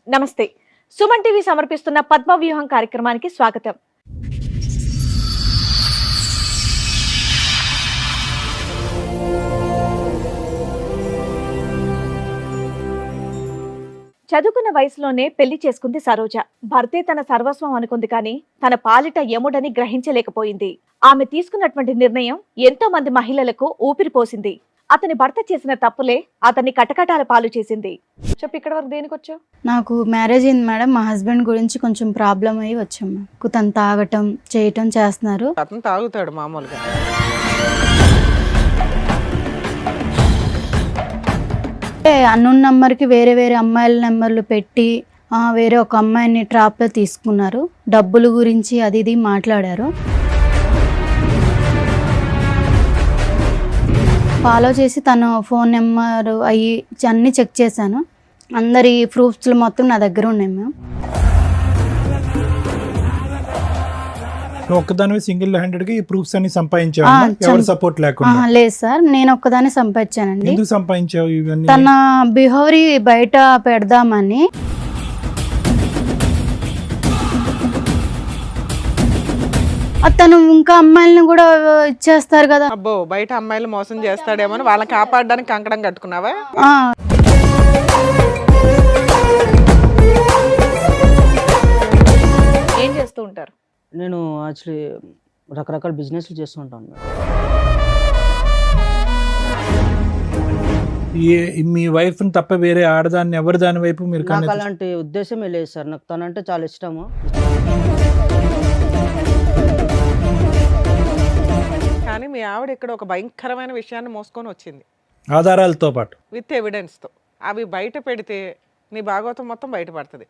నమస్తే. సుమన్ టీవీ సమర్పిస్తున్న పద్మవ్యూహం కార్యక్రమానికి స్వాగతం. చదువుకున్న వయసులోనే పెళ్లి చేసుకుంది సరోజ. భర్తే తన సర్వస్వం అనుకుంది కానీ తన పాలిట యముడని గ్రహించలేకపోయింది. ఆమె తీసుకున్నటువంటి నిర్ణయం ఎంతో మంది మహిళలకు ఊపిరిపోసింది. అతని భర్త చేసిన తప్పులే అతన్ని కటకటాల పాలు చేసింది. చెప్పు, ఇక్కడ వరకు దేనికి వచ్చావు? నాకు మ్యారేజ్ అయింది మేడం. మా హస్బెండ్ గురించి కొంచెం ప్రాబ్లం అయ్యి వచ్చాము. తను తాగటం చేయటం చేస్తున్నారు. అతను తాగుతాడు మామూలుగా. అన్నోన్ నెంబర్కి వేరే వేరే అమ్మాయిల నెంబర్లు పెట్టి వేరే ఒక అమ్మాయిని ట్రాప్లో తీసుకున్నారు. డబ్బుల గురించి అది ఇది మాట్లాడారు. ఫాలో చేసి తను ఫోన్ నెంబర్ అవి అన్నీ చెక్ చేశాను. అందరి ప్రూఫ్స్లు మొత్తం నా దగ్గర ఉన్నాయి మ్యామ్. ఒక్కదాని సింగిల్ హ్యాండెడ్ గా ఈ ప్రూఫ్స్ అన్ని సంపాదించావు? ఎవరు సపోర్ట్ లేకుండా? లేదు సార్, నేను ఒక్కదాన్ని సంపాదించానండి. ఎందుకు సంపాదించావు ఇవన్నీ? తన బిహేవియర్ బయట పెడదామని. తను ఇంకా అమ్మాయిలను కూడా ఇచ్చేస్తారు కదా. అబ్బో, బయట అమ్మాయిలు మోసం చేస్తాడేమో అని వాళ్ళని కాపాడడానికి కంకణం కట్టుకున్నావా? ఏం చేస్తూ ఉంటారు? నేను యాక్చువల్లీ రకరకాల బిజినెస్లు చేస్తూ ఉంటాను. మీ వైఫ్ తప్ప వేరే ఆడదాన్ని ఎవరు దాని వైపు మీరు? నాకు అలాంటి ఉద్దేశమే లేదు సార్. నాకు తనంటే చాలా ఇష్టము. కానీ మీ ఆవిడ ఇక్కడ ఒక భయంకరమైన విషయాన్ని మోసుకొని వచ్చింది, ఆధారాలతో పాటు, విత్ ఎవిడెన్స్ తో. అవి బయట పెడితే నీ భాగవతం మొత్తం బయటపడుతుంది.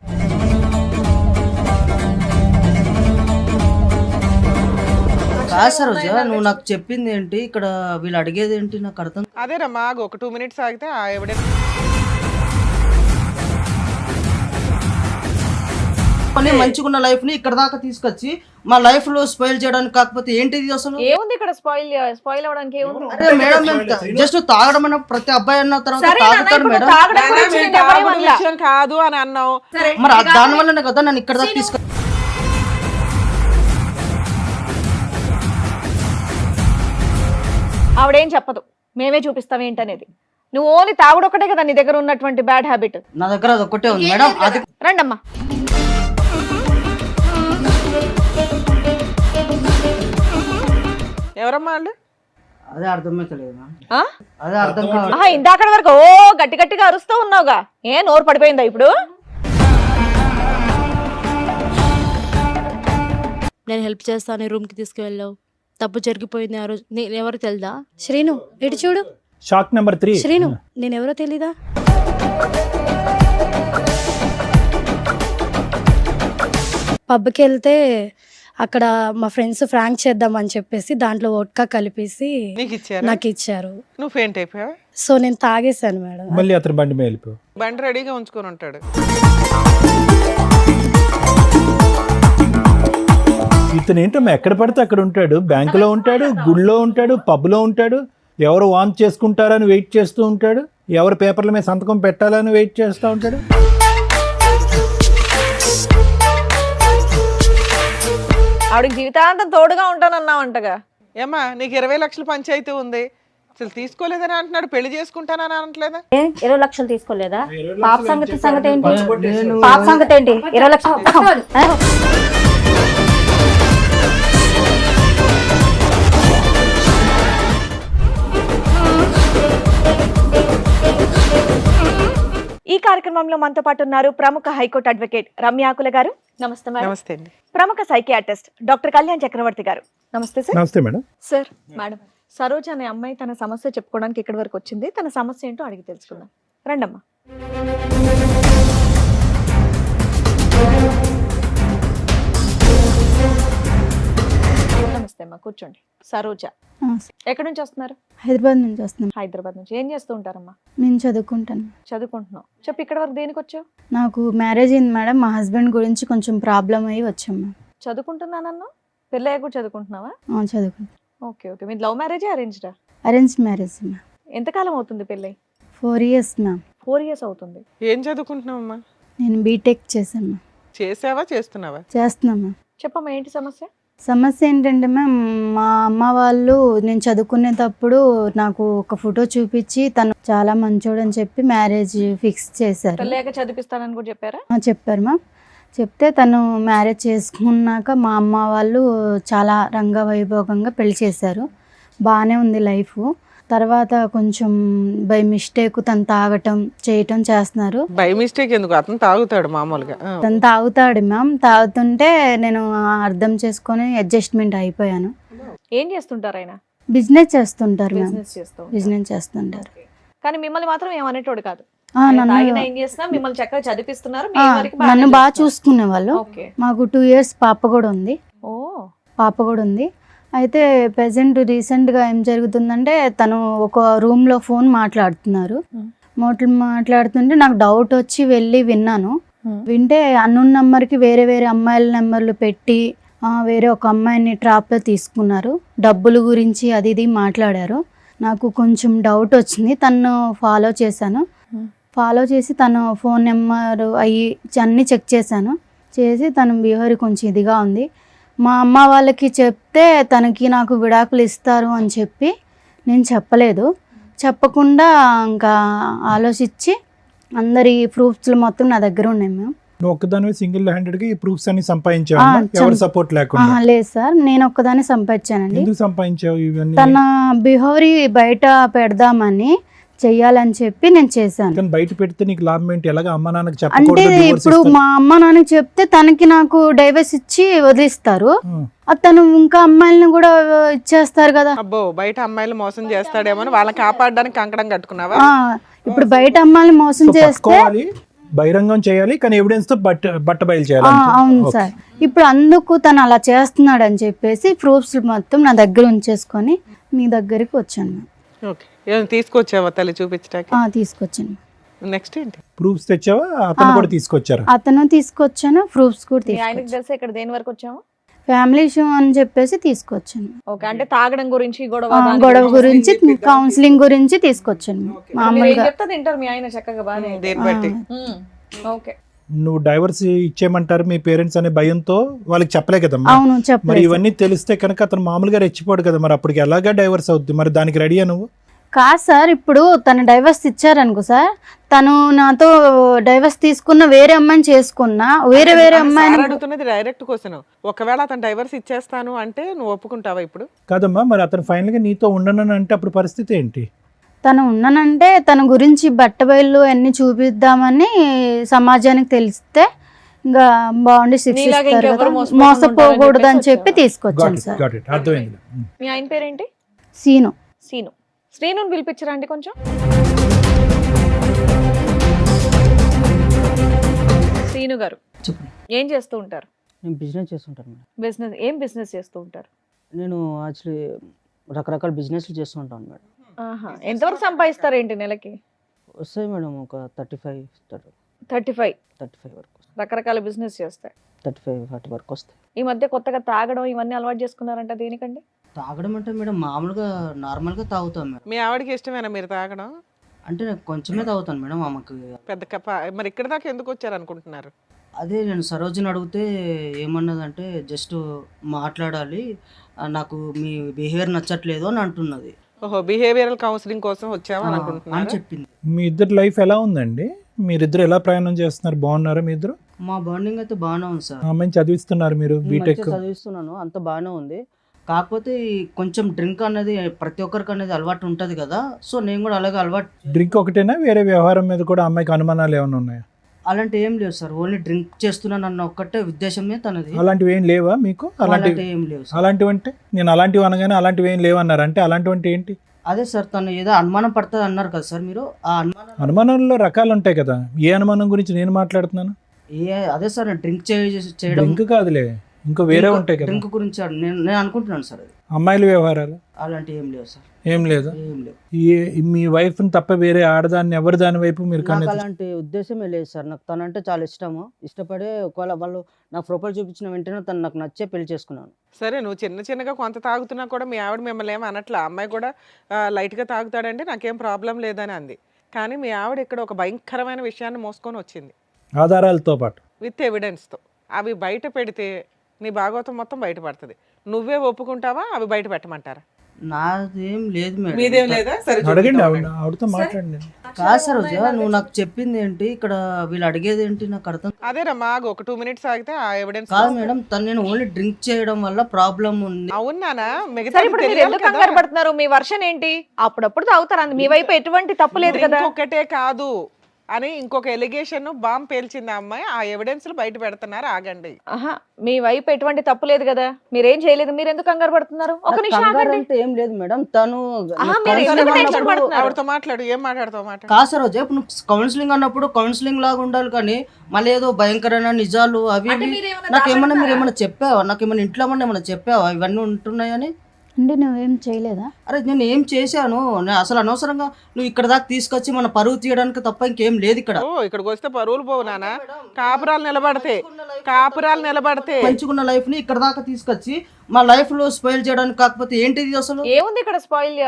కాదు సార్, నువ్వు నాకు చెప్పింది ఏంటి, ఇక్కడ వీళ్ళు అడిగేది ఏంటి నాకు అర్థం. అదేనమ్మా, ఆగు, ఒక 2 minutes ఆగితే ఆ ఎవిడెన్స్. మంచిగున్న లైఫ్ ని ఇక్కడ దాకా తీసుకొచ్చి మా లైఫ్ లో స్పాయిల్ చేయడానికి, కాకపోతే ఏంటిది అసలు? ఏముంది ఇక్కడ? స్పాయిల్ అవడానికి ఏముంది? అరే మేడం, జస్ట్ తాగడం అన్న ప్రతి అబ్బాయి అన్న తర్వాత తాగుతారు మేడం. విషయం కాదు అని అన్నావు, మరి దాని వల్లనే కదా నన్ను ఇక్కడ దాకా తీసుకొచ్చి. ఆవిడేం చెప్పదు, మేమే చూపిస్తాం ఏంటనేది. నువ్వు ఓన్లీ తాగుడు ఒకటే కదా నీ దగ్గర ఉన్నటువంటి బ్యాడ్ హ్యాబిట్. నా దగ్గర అది ఒక్కటే ఉంది మేడం. అది రండమ్మా. ఎవరమ్మా వాళ్ళు? అదే అర్థమైతలేదు. అదే అర్థం కాదు. ఇందాక వరకు ఓ గట్టి గట్టిగా అరుస్తూ ఉన్నావుగా, ఏ నోరు పడిపోయిందా ఇప్పుడు? నేను హెల్ప్ చేస్తాను, రూమ్కి తీసుకువెళ్ళావు, తప్పు జరిగిపోయింది ఆ రోజు. నేను ఎవరో తెలుదా? శ్రీను, ఇటు చూడు. Shock number 3. శ్రీను, నేను ఎవరో తెలీదా? పబ్కి వెళ్తే అక్కడ మా ఫ్రెండ్స్ ఫ్రాంక్ చేద్దామని చెప్పేసి దాంట్లో వోడ్కా కలిపేసి నాకు ఇచ్చారు. నువ్వు ఫెయింట్ అయిపోయావా? సో నేను తాగేశాను మేడం. మళ్ళీ అతను బండి మీద వెళ్ళిపోయావు. బండి రెడీగా ఉంచుకొని ఉంటాడు. ఇతను ఏంటమ్మా ఎక్కడ పడితే అక్కడ ఉంటాడు. బ్యాంకులో ఉంటాడు, గుళ్ళో ఉంటాడు, పబ్లో ఉంటాడు. ఎవరు వాంచ్ చేసుకుంటారని వెయిట్ చేస్తూ ఉంటాడు. ఎవరు పేపర్ల మీద సంతకం పెట్టాలని వెయిట్ చేస్తూ ఉంటాడు. ఆవిడకి జీవితాంతం తోడుగా ఉంటానన్నావంటగా. ఏమా, నీకు 20 లక్షల పంచాయతీ ఉంది, అసలు తీసుకోలేదని అంటున్నాడు. పెళ్లి చేసుకుంటానని అనట్లేదా? 20 లక్షలు తీసుకోలేదా? పాప సంగతి ఏంటి? పాప సంగతి ఏంటి? 20 లక్షలు. ఈ కార్యక్రమంలో మనతో పాటు ఉన్నారు ప్రముఖ హైకోర్టు అడ్వకేట్ రమ్యాకుల గారు. నమస్తే మేడం. నమస్తే అండి. ప్రముఖ సైకియాట్రిస్ట్ డాక్టర్ కళ్యాణ్ చక్రవర్తి గారు. నమస్తే సార్. నమస్తే మేడం. సార్, మేడం, సరోజ అనే అమ్మాయి తన సమస్య చెప్పుకోవడానికి ఇక్కడి వరకు వచ్చింది. తన సమస్య ఏంటో అడిగి తెలుసుకుందాం. రండమ్మా. నమస్తే అమ్మా, కూర్చోండి. సరోజ ఎక్కడి నుంచి వస్తున్నారు? హైదరాబాద్ నుంచి వస్తున్నాను. హైదరాబాద్ నుంచి. ఏం చేస్తూ ఉంటారమ్మా? నేను చదువుకుంటాను. చదువుకుంటున్నావు. చెప్పు, ఇక్కడ వరకు దేనికి వచ్చావు? నాకు మ్యారేజ్ అయింది మేడం. మా హస్బెండ్ గురించి కొంచెం ప్రాబ్లం అయ్యి వచ్చాము. చదువుకుంటున్నానన్నా? పెళ్ళయ్యాక కూడా చదువుకుంటున్నావా? చదువుకుంటాను. Okay okay. మీ లవ్ మ్యారేజా అరేంజ్డా? Arrange marriage ma'am. ఎంతకాలం అవుతుంది పెళ్ళై? 4 years మ్యామ్. 4 years అవుతుంది. ఏం చదువుకుంటున్నావమ్మా? నేను బీటెక్ చేశాను మ్యామ్. చేసావా చేస్తున్నావా? చేస్తున్నాను మ్యామ్. చెప్పమ్మా ఏంటి సమస్య? సమస్య ఏంటంటే మ్యామ్, మా అమ్మ వాళ్ళు నేను చదువుకునేటప్పుడు నాకు ఒక ఫోటో చూపించి తను చాలా మంచోడని చెప్పి మ్యారేజ్ ఫిక్స్ చేశారు. పెళ్ళాక చదివిస్తానని కూడా చెప్పారా? చెప్పారు మ్యామ్. చెప్తే తను మ్యారేజ్ చేసుకున్నాక మా అమ్మ వాళ్ళు చాలా రంగవైభోగంగా పెళ్లి చేశారు. బాగానే ఉంది లైఫ్. తర్వాత కొంచెం బై మిస్టేక్ తను తాగటం చేయటం చేస్తున్నారు. బై మిస్టేక్ ఎందుకు, అతను తాగుతాడు మామూలుగా. తను తాగుతాడు మ్యామ్. తాగుతుంటే నేను అర్థం చేసుకొని అడ్జస్ట్మెంట్ అయిపోయాను. ఏం చేస్తుంటారు ఆయన? బిజినెస్ చేస్తుంటారు మ్యామ్. బిజినెస్ చేస్తూ ఉంటారు. బిజినెస్ చేస్తుంటారు. కానీ మిమ్మల్ని మాత్రం ఏమనేటోడు కాదు. నన్ను తాగినా ఏం చేసినా మిమ్మల్ని చక్కగా చదివిస్తున్నారు. మీ వరకు బాగానే నన్ను బాగా చూస్తున్నారు. చూసుకునే వాళ్ళు. ఓకే. మాకు 2 years పాప కూడా ఉంది. అయితే ప్రెసెంట్ రీసెంట్గా ఏం జరుగుతుందంటే తను ఒక రూమ్లో ఫోన్ మాట్లాడుతున్నారు. మాట్లాడుతుంటే నాకు డౌట్ వచ్చి వెళ్ళి విన్నాను. వింటే అన్నోన్ నెంబర్కి వేరే వేరే అమ్మాయిల నెంబర్లు పెట్టి వేరే ఒక అమ్మాయిని ట్రాప్లో తీసుకున్నారు. డబ్బుల గురించి అది ఇది మాట్లాడారు. నాకు కొంచెం డౌట్ వచ్చింది. తను ఫాలో చేశాను. ఫాలో చేసి తన ఫోన్ నెంబర్ అన్నీ చెక్ చేశాను. చేసి తన బిహేవియర్ కొంచెం ఇదిగా ఉంది. మా అమ్మ వాళ్ళకి చెప్తే తనకి నాకు విడాకులు ఇస్తారు అని చెప్పి నేను చెప్పలేదు. చెప్పకుండా ఇంకా ఆలోచించి అందరి ప్రూఫ్స్లు మొత్తం నా దగ్గర ఉన్నాయి మ్యామ్. నువ్వు ఒక్కదానివే సింగిల్ హ్యాండెడ్గా ఈ ప్రూఫ్స్ అన్ని సంపాదించావు? ఎవరు సపోర్ట్ లేకుండా? లేదు సార్, నేను ఒక్కదాన్ని సంపాదించానండి. ఎందుకు సంపాదించావు ఇవన్నీ? తన బిహేవియర్ బయట పెడదామని చెయ్యాలని చెప్పి నేను చేశాను. కానీ బయట పెడితే నీకు లాభం ఏంటి? ఎలాగ అమ్మ నాన్నకి అంటే చెప్పకూడదు? ఇప్పుడు మా అమ్మ నాన్నకి చెప్తే తనకి నాకు డైవర్స్ ఇచ్చి వదిలిస్తారు. తను ఇంకా అమ్మాయిలను కూడా ఇచ్చేస్తారు కదా. అబ్బో, బయట అమ్మాయిలు మోసం చేస్తాడేమో వాళ్ళని కాపాడడానికి కంకణం కట్టుకున్నావా? ఇప్పుడు బయట అమ్మాయిని మోసం చేస్తే బహిరంగం చేయాలి, కానీ ఎవిడెన్స్ తో బట్ట బయలు చేయాలి. అవును సార్. ఇప్పుడు అందుకు తను అలా చేస్తున్నాడు అని చెప్పేసి ప్రూఫ్స్ మొత్తం నా దగ్గర ఉంచేసుకొని మీ దగ్గరికి వచ్చాను. ఓకే. ఏమైనా తీసుకొచ్చావా తల్లి చూపించడానికి? తీసుకొచ్చాను. నెక్స్ట్ ఏంటి? ప్రూఫ్స్ తెచ్చావా? అతను కూడా తీసుకొచ్చారు? అతను తీసుకొచ్చాను, ప్రూఫ్స్ కూడా ఆయనకి తీసుకొచ్చాను. తెలిసి ఇక్కడ దేని వరకు వచ్చాము? ఫ్యామిలీ ఇష్యూ అని చెప్పేసి తీసుకొచ్చాను. ఓకే. అంటే తాగడం గురించి గొడవ గురించి కౌన్సిలింగ్ గురించి తీసుకొచ్చాను. మామూలుగా చెప్తా తింటారు మీ ఆయన చక్కగా బాగా. దేని బట్టి? ఓకే. నువ్వు డైవర్స్ ఇచ్చేయమంటారు మీ పేరెంట్స్ అనే భయంతో వాళ్ళకి చెప్పలే కదమ్మా. అవును, మరి చెప్పలేదు. ఇవన్నీ తెలిస్తే కనుక అతను మామూలుగా రెచ్చిపోడు కదా, మరి అప్పటికి ఎలాగా డైవర్స్ అవుద్ది? మరి దానికి రెడీయా నువ్వు? కాదు సార్, ఇప్పుడు తను డైవర్స్ ఇచ్చారనుకో సార్, తను నాతో డైవర్స్ తీసుకున్న వేరే అమ్మాయిని చేసుకున్నా వేరే అమ్మాయిని అడుగుతున్నది డైరెక్ట్ క్వశ్చన్. ఒకవేళ అతను డైవర్స్ ఇచ్చేస్తాను అంటే నువ్వు ఒప్పుకుంటావా ఇప్పుడు? కాదమ్మా, మరి అతను ఫైనల్ గా నీతో ఉండనని అంటే అప్పుడు పరిస్థితి ఏంటి? తను ఉన్నానంటే తన గురించి బట్టబయలు అన్ని చూపిద్దామని సమాజానికి తెలిస్తే ఇంకా బాగుండి శిక్షిస్తారు కదా, మోసపోకూడదు అని చెప్పి తీసుకొచ్చాను సార్. అర్థమైంది. మీ ఆయన పేరేంటి? సీను. శ్రీనుని పిలిపించరా అండి కొంచెం. శ్రీను గారు చెప్పండి. ఏం చేస్తూ ఉంటారు? నేను బిజినెస్ చేస్తుంటాను మేడం. బిజినెస్ ఏం బిజినెస్ చేస్తూ ఉంటారు? నేను యాక్చువల్లీ రకరకాల బిజినెస్లు చేస్తూ ఉంటాను మేడం. ఎంతవరకు సంపాదిస్తారు ఏంటి నెలకి? వస్తాయి మేడం ఒక 35 వరకు. రకరకాల బిజినెస్ చేస్తాయి. 35-40 వరకు వస్తాయి. ఈ మధ్య కొత్తగా తాగడం ఇవన్నీ అలవాటు చేసుకున్నారంట, దేనికండి? తాగడం అంటే మేడం మామూలుగా నార్మల్గా తాగుతాం మేడం. మీ ఆవిడకి ఇష్టమేనా మీరు తాగడం? అంటే నేను కొంచెమే తాగుతాను మేడం. ఆమెకు పెద్ద కప్ప. మరి ఇక్కడ దాకా ఎందుకు వచ్చారు అనుకుంటున్నారు? అదే నేను సరోజిని అడిగితే ఏమన్నదంటే జస్ట్ మాట్లాడాలి, నాకు మీ బిహేవియర్ నచ్చట్లేదు అని అంటున్నది. ఓహో, బిహేవియరల్ కౌన్సిలింగ్ కోసం వచ్చావా అని అనుకుంటున్నాను చెప్పింది. మీ ఇద్దరు లైఫ్ ఎలా ఉందండి? మీరిద్దరు ఎలా ప్రయాణం చేస్తున్నారు? బాగున్నారా మీ ఇద్దరు? మా బాండింగ్ అయితే బాగానే ఉంది సార్. అమ్మాయిని చదివిస్తున్నారు మీరు, బీటెక్ చదివిస్తున్నాను, అంత బాగానే ఉంది. కాకపోతే కొంచెం డ్రింక్ అనేది ప్రతి ఒక్కరికి అనేది అలవాటు ఉంటుంది కదా, సో నేను కూడా అలాగే అలవాటు. డ్రింక్ ఒకటేనా, వేరే వ్యవహారం మీద కూడా అమ్మాయికి అనుమానాలు ఏమైనా ఉన్నాయా? అలాంటి ఏం లేవు సార్, ఓన్లీ డ్రింక్ చేస్తున్నాను అన్న ఒక్కటే ఉద్దేశమే తనది. అలాంటివి ఏం లేవా మీకు? అలాంటివి ఏం లేవు సార్. అలాంటివి అంటే నేను అలాంటివి అనగానే అలాంటివి ఏం లేవన్నారు అంటే అలాంటివి అంటే ఏంటి? అదే సార్, తను ఏదో అనుమానం పడుతుంది అన్నారు కదా సార్ మీరు. ఆ అనుమానంలో రకాలు ఉంటాయి కదా, ఏ అనుమానం గురించి నేను మాట్లాడుతున్నాను? అదే సార్, డ్రింక్ చేయడం. డ్రింక్ కాదులే, ఇంకా వేరే ఉంటాయి కదా. డ్రింక్ గురించి నేను అనుకుంటున్నాను సార్. అది అమ్మాయిల వ్యవహారాలు అలాంటి ఏం లేవు సార్. ఏం లేదు. ఏం లేవు. మీ వైఫ్ తప్ప వేరే ఆడదాన్ని ఎవరి దాని వైపు మీరు నాకు అలాంటి ఉద్దేశమే లేదు సార్. నాకు తనంటే చాలా ఇష్టము. ఇష్టపడే ఒకవేళ వాళ్ళు నాకు ప్రొఫైల్ చూపించిన వెంటనే తను నాకు నచ్చే పెళ్లి చేసుకున్నాను. సరే, నువ్వు చిన్నగా కొంత తాగుతున్నా కూడా మీ ఆవిడ మిమ్మల్ని ఏమో అనట్లా. అమ్మాయి కూడా లైట్గా తాగుతాడంటే నాకేం ప్రాబ్లం లేదని అంది. కానీ మీ ఆవిడ ఇక్కడ ఒక భయంకరమైన విషయాన్ని మోసుకొని వచ్చింది. ఆధారాలతో పాటు. విత్ ఎవిడెన్స్తో అవి బయట పెడితే నీ భాగవతం మొత్తం బయటపడుతుంది. నువ్వే ఒప్పుకుంటావా అవి బయట పెట్టమంటారా? నాదేం లేదు మీదేం మేడం. లేదా? సరే అడగండి, చూపిద్దాం. ఆవిడతో మాట్లాడండి. కాదు సరోజ, నువ్వు నాకు చెప్పింది ఏంటి, ఇక్కడ వీళ్ళు అడిగేది ఏంటి నాకు అర్థం అదేనమ్మా, ఒక 2 minutes ఆగితే ఆ ఎవిడెన్స్. కాదు మేడం. తను నేను ఓన్లీ డ్రింక్ చేయడం వల్ల ప్రాబ్లం ఉంది. అవునానా? మిగతా సరే ఇప్పుడు మీరు ఎందుకు కంగారు పడుతున్నారు? మీ వర్షన్ ఏంటి? అప్పుడప్పుడు తాగుతారు, మీ వైపు ఎటువంటి తప్పు లేదు కదా. ఒకటే కాదు అని ఇంకొక ఎలిగేషన్ బాంబ్ పేల్చింది ఆ అమ్మాయి. ఆ ఎవిడెన్స్ బయట పెడుతున్నారు. ఆగండి. ఆహా, మీ వైపు ఎటువంటి తప్పు లేదు కదా, మీరేం చేయలేదు, మీరు ఎందుకు కంగారు పడుతున్నారు? ఒక నిమిషం కంగారు ఆగండి. అంటే ఏం లేదు మేడం. తను ఆహా, మీరు ఎందుకు టెన్షన్ పడుతున్నారు? ఆవిడతో మాట్లాడు. ఏం మాట్లాడతావు మాట? కాదు సరోజ, ఇప్పుడు నువ్వు కౌన్సిలింగ్ అన్నప్పుడు కౌన్సిలింగ్ లాగా ఉండాలి, కానీ మళ్ళీ ఏదో భయంకరమైన నిజాలు అవి అంటే ఇవి. మీరేమన్నా నాకేమన్నా మీరు ఏమన్నా చెప్పావా? నాకేమన్నా ఇంట్లో ఏమన్నా చెప్పావా ఇవన్నీ ఉంటున్నాయని? అంటే నువ్వేం చేయలేదా? అరే నేను ఏం చేశాను? నేను అసలు అనవసరంగా నువ్వు ఇక్కడ దాకా తీసుకొచ్చి మన పరువు తీయడానికి తప్ప ఇంకేం లేదు ఇక్కడ. ఓ, ఇక్కడికి వస్తే పరువులు పోవు నాన్న. కాపురాలు నిలబడితే, కాపురాలు నిలబడితే పెంచుకున్న లైఫ్ ని ఇక్కడ దాకా తీసుకొచ్చి మా లైఫ్ లో స్పాయిల్ చేయడానికి, కాకపోతే ఏంటిది అసలు? ఏముంది ఇక్కడ స్పాయిల్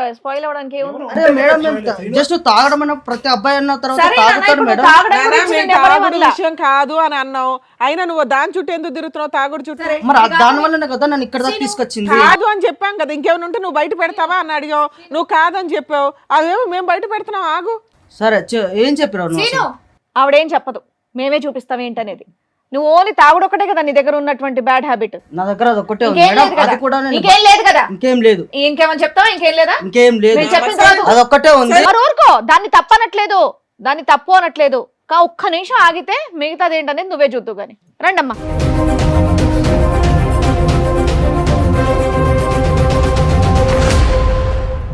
అవ్వడానికి? ఏముంది? అరే మేడం, జస్ట్ తాగడం అన్న ప్రతి అబ్బాయి అన్న తర్వాత సరే నాన్న, తాగుతాడు ఇప్పుడు మేడం. తాగడం నాన్న, గురించి మేము నేను ఎవరేం తాగుడు అనలా. విషయం కాదు అని అన్నావు. అయినా నువ్వు దాని చుట్టూ ఎందుకు తిరుగుతున్నావు? తాగుడు చుట్టూ మరి దాని వల్లనే కదా నన్ను ఇక్కడ దాకా తీసుకొచ్చింది. కాదు అని చెప్పాం కదా. ఇంకేమైనా ఉంటే నువ్వు బయట పెడతావా అని అడిగావు. నువ్వు కాదని చెప్పావు. అదేమో మేము బయట పెడుతున్నాం. ఆగు. సరే ఏం చెప్పారు నువ్వు అసలు? ఆవిడేం చెప్పదు, మేమే చూపిస్తాం ఏంటనేది. నువ్వు ఓన్లీ తాగుడు ఒకటే కదా నీ దగ్గర ఉన్నటువంటి బ్యాడ్ హ్యాబిట్. నా దగ్గర అది ఒక్కటే ఉంది ఇంకేం మేడం. లేదు కదా? అది కూడా నేను ఇంకేం లేదు కదా? ఇంకేం లేదు. ఇంకేమని చెప్తావా? ఇంకేం లేదా? ఇంకేం లేదు. నేను చెప్పిన తర్వాత అది ఒక్కటే ఉంది. మరి ఊరుకో, దాన్ని తప్పనట్లేదు, దాన్ని తప్పు అనట్లేదు. ఒక్క నిమిషం ఆగితే మిగతాది ఏంటనేది నువ్వే చూద్దు గాని. రండమ్మా.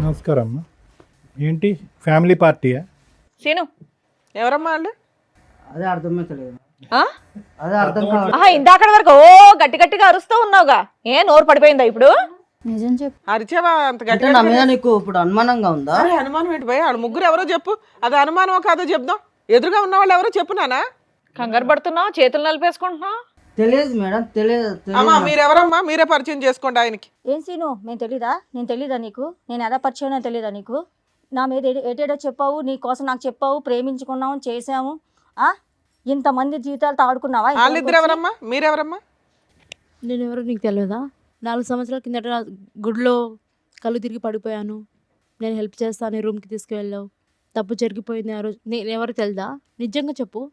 నమస్కారం అమ్మా. ఏంటి ఫ్యామిలీ పార్టీయా? సీను, ఎవరమ్మా వాళ్ళు? అదే అర్థమైతలేదు. ఆ? అదే అర్థం కావాలి. ఆహా, ఇందాక వరకు ఓ గట్టి గట్టిగా అరుస్తూ ఉన్నావుగా, ఏ నోరు పడిపోయిందా ఇప్పుడు? నిజం చెప్పు. అరిచావా అంత అంటే గట్టిగా? నా మీద నీకు ఇప్పుడు అనుమానంగా ఉందా? అరే అనుమానం ఏంటి భయ? వాళ్ళు ముగ్గురు ఎవరో చెప్పు. అది అనుమానమో కాదో చెప్దాం. ఎదురుగా ఉన్న వాళ్ళు ఎవరో చెప్పు నానా. కంగారు పడుతున్నావు, చేతులు నలిపేసుకుంటున్నావు. తెలియదు మేడం, తెలియదు. అమ్మా మీరెవరమ్మా? మీరే పరిచయం చేసుకోండి ఆయనకి. ఏం సీను, నేను తెలీదా? నేను తెలీదా నీకు? నేను ఎలా పరిచయం తెలీదా నీకు? నా మీద ఏటేటో చెప్పావు, నీ కోసం నాకు చెప్పావు, ప్రేమించుకున్నాము, చేసాము. ఇంతమంది జీవితాలతో ఆడుకున్నావా? వాళ్ళిద్దరు ఎవరమ్మా? మీరెవరమ్మా? నేను ఎవరో నీకు తెలియదా? 4 సంవత్సరాల కిందట గుడిలో కళ్ళు తిరిగి పడిపోయాను. నేను హెల్ప్ చేస్తాను, రూమ్కి తీసుకువెళ్ళావు. తప్పు జరిగిపోయింది ఆ రోజు. నేను ఎవరు తెలుదా? నిజంగా చెప్పు.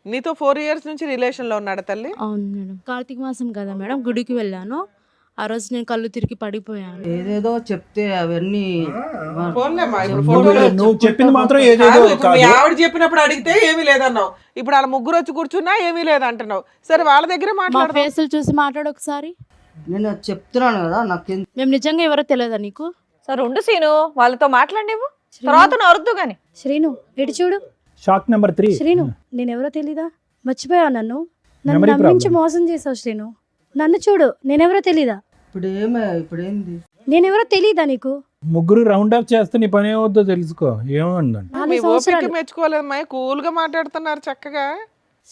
నీతో 4 years నుంచి రిలేషన్లో ఉన్నాడు తల్లి? అవును మేడం. కార్తీక మాసం కదా మేడం, గుడికి వెళ్ళాను. ఆ రోజు నేను కళ్ళు తిరిగి పడిపోయాను. ఏదేదో చెప్తే అవన్నీ ఫోన్లేమ్మా, ఇప్పుడు ఫోటోలు నువ్వు చెప్పింది మాత్రం ఏదేదో కాదు, ఇప్పుడు మీ కాదు. ఆవిడ చెప్పినప్పుడు అడిగితే ఏమీ లేదన్నావు. ఇప్పుడు వాళ్ళ ముగ్గురు వచ్చి కూర్చున్నా ఏమీ లేదంటున్నావు. సరే వాళ్ళ దగ్గరే మా మాట్లాడదాం. ఫేసులు చూసి మాట్లాడు ఒకసారి. నేను చెప్తున్నాను కదా, నాకు మేము నిజంగా ఎవరో తెలియదా నీకు? సరే ఉండు సీను, వాళ్ళతో మాట్లాడినవు, తర్వాత నువ్వు అరుద్దు గాని. శ్రీను ఇటు చూడు. Shock number 3. శ్రీను, నేనెవరో తెలీదా? మర్చిపోయావు నన్ను. నన్ను Memory నమ్మించి problem. మోసం చేసావు శ్రీను. నన్ను చూడు, నేనెవరో తెలీదా? ఇప్పుడేంది? నేనెవరో తెలీదా నీకు? ముగ్గురు రౌండ్ అప్ చేస్తే నీ పని ఏమవుద్దో తెలుసుకో. ఏమందండి? 4 మీ ఓపిక సంవత్సరాలు. మెచ్చుకోలేదమ్మా. కూల్ గా మాట్లాడుతున్నారు చక్కగా.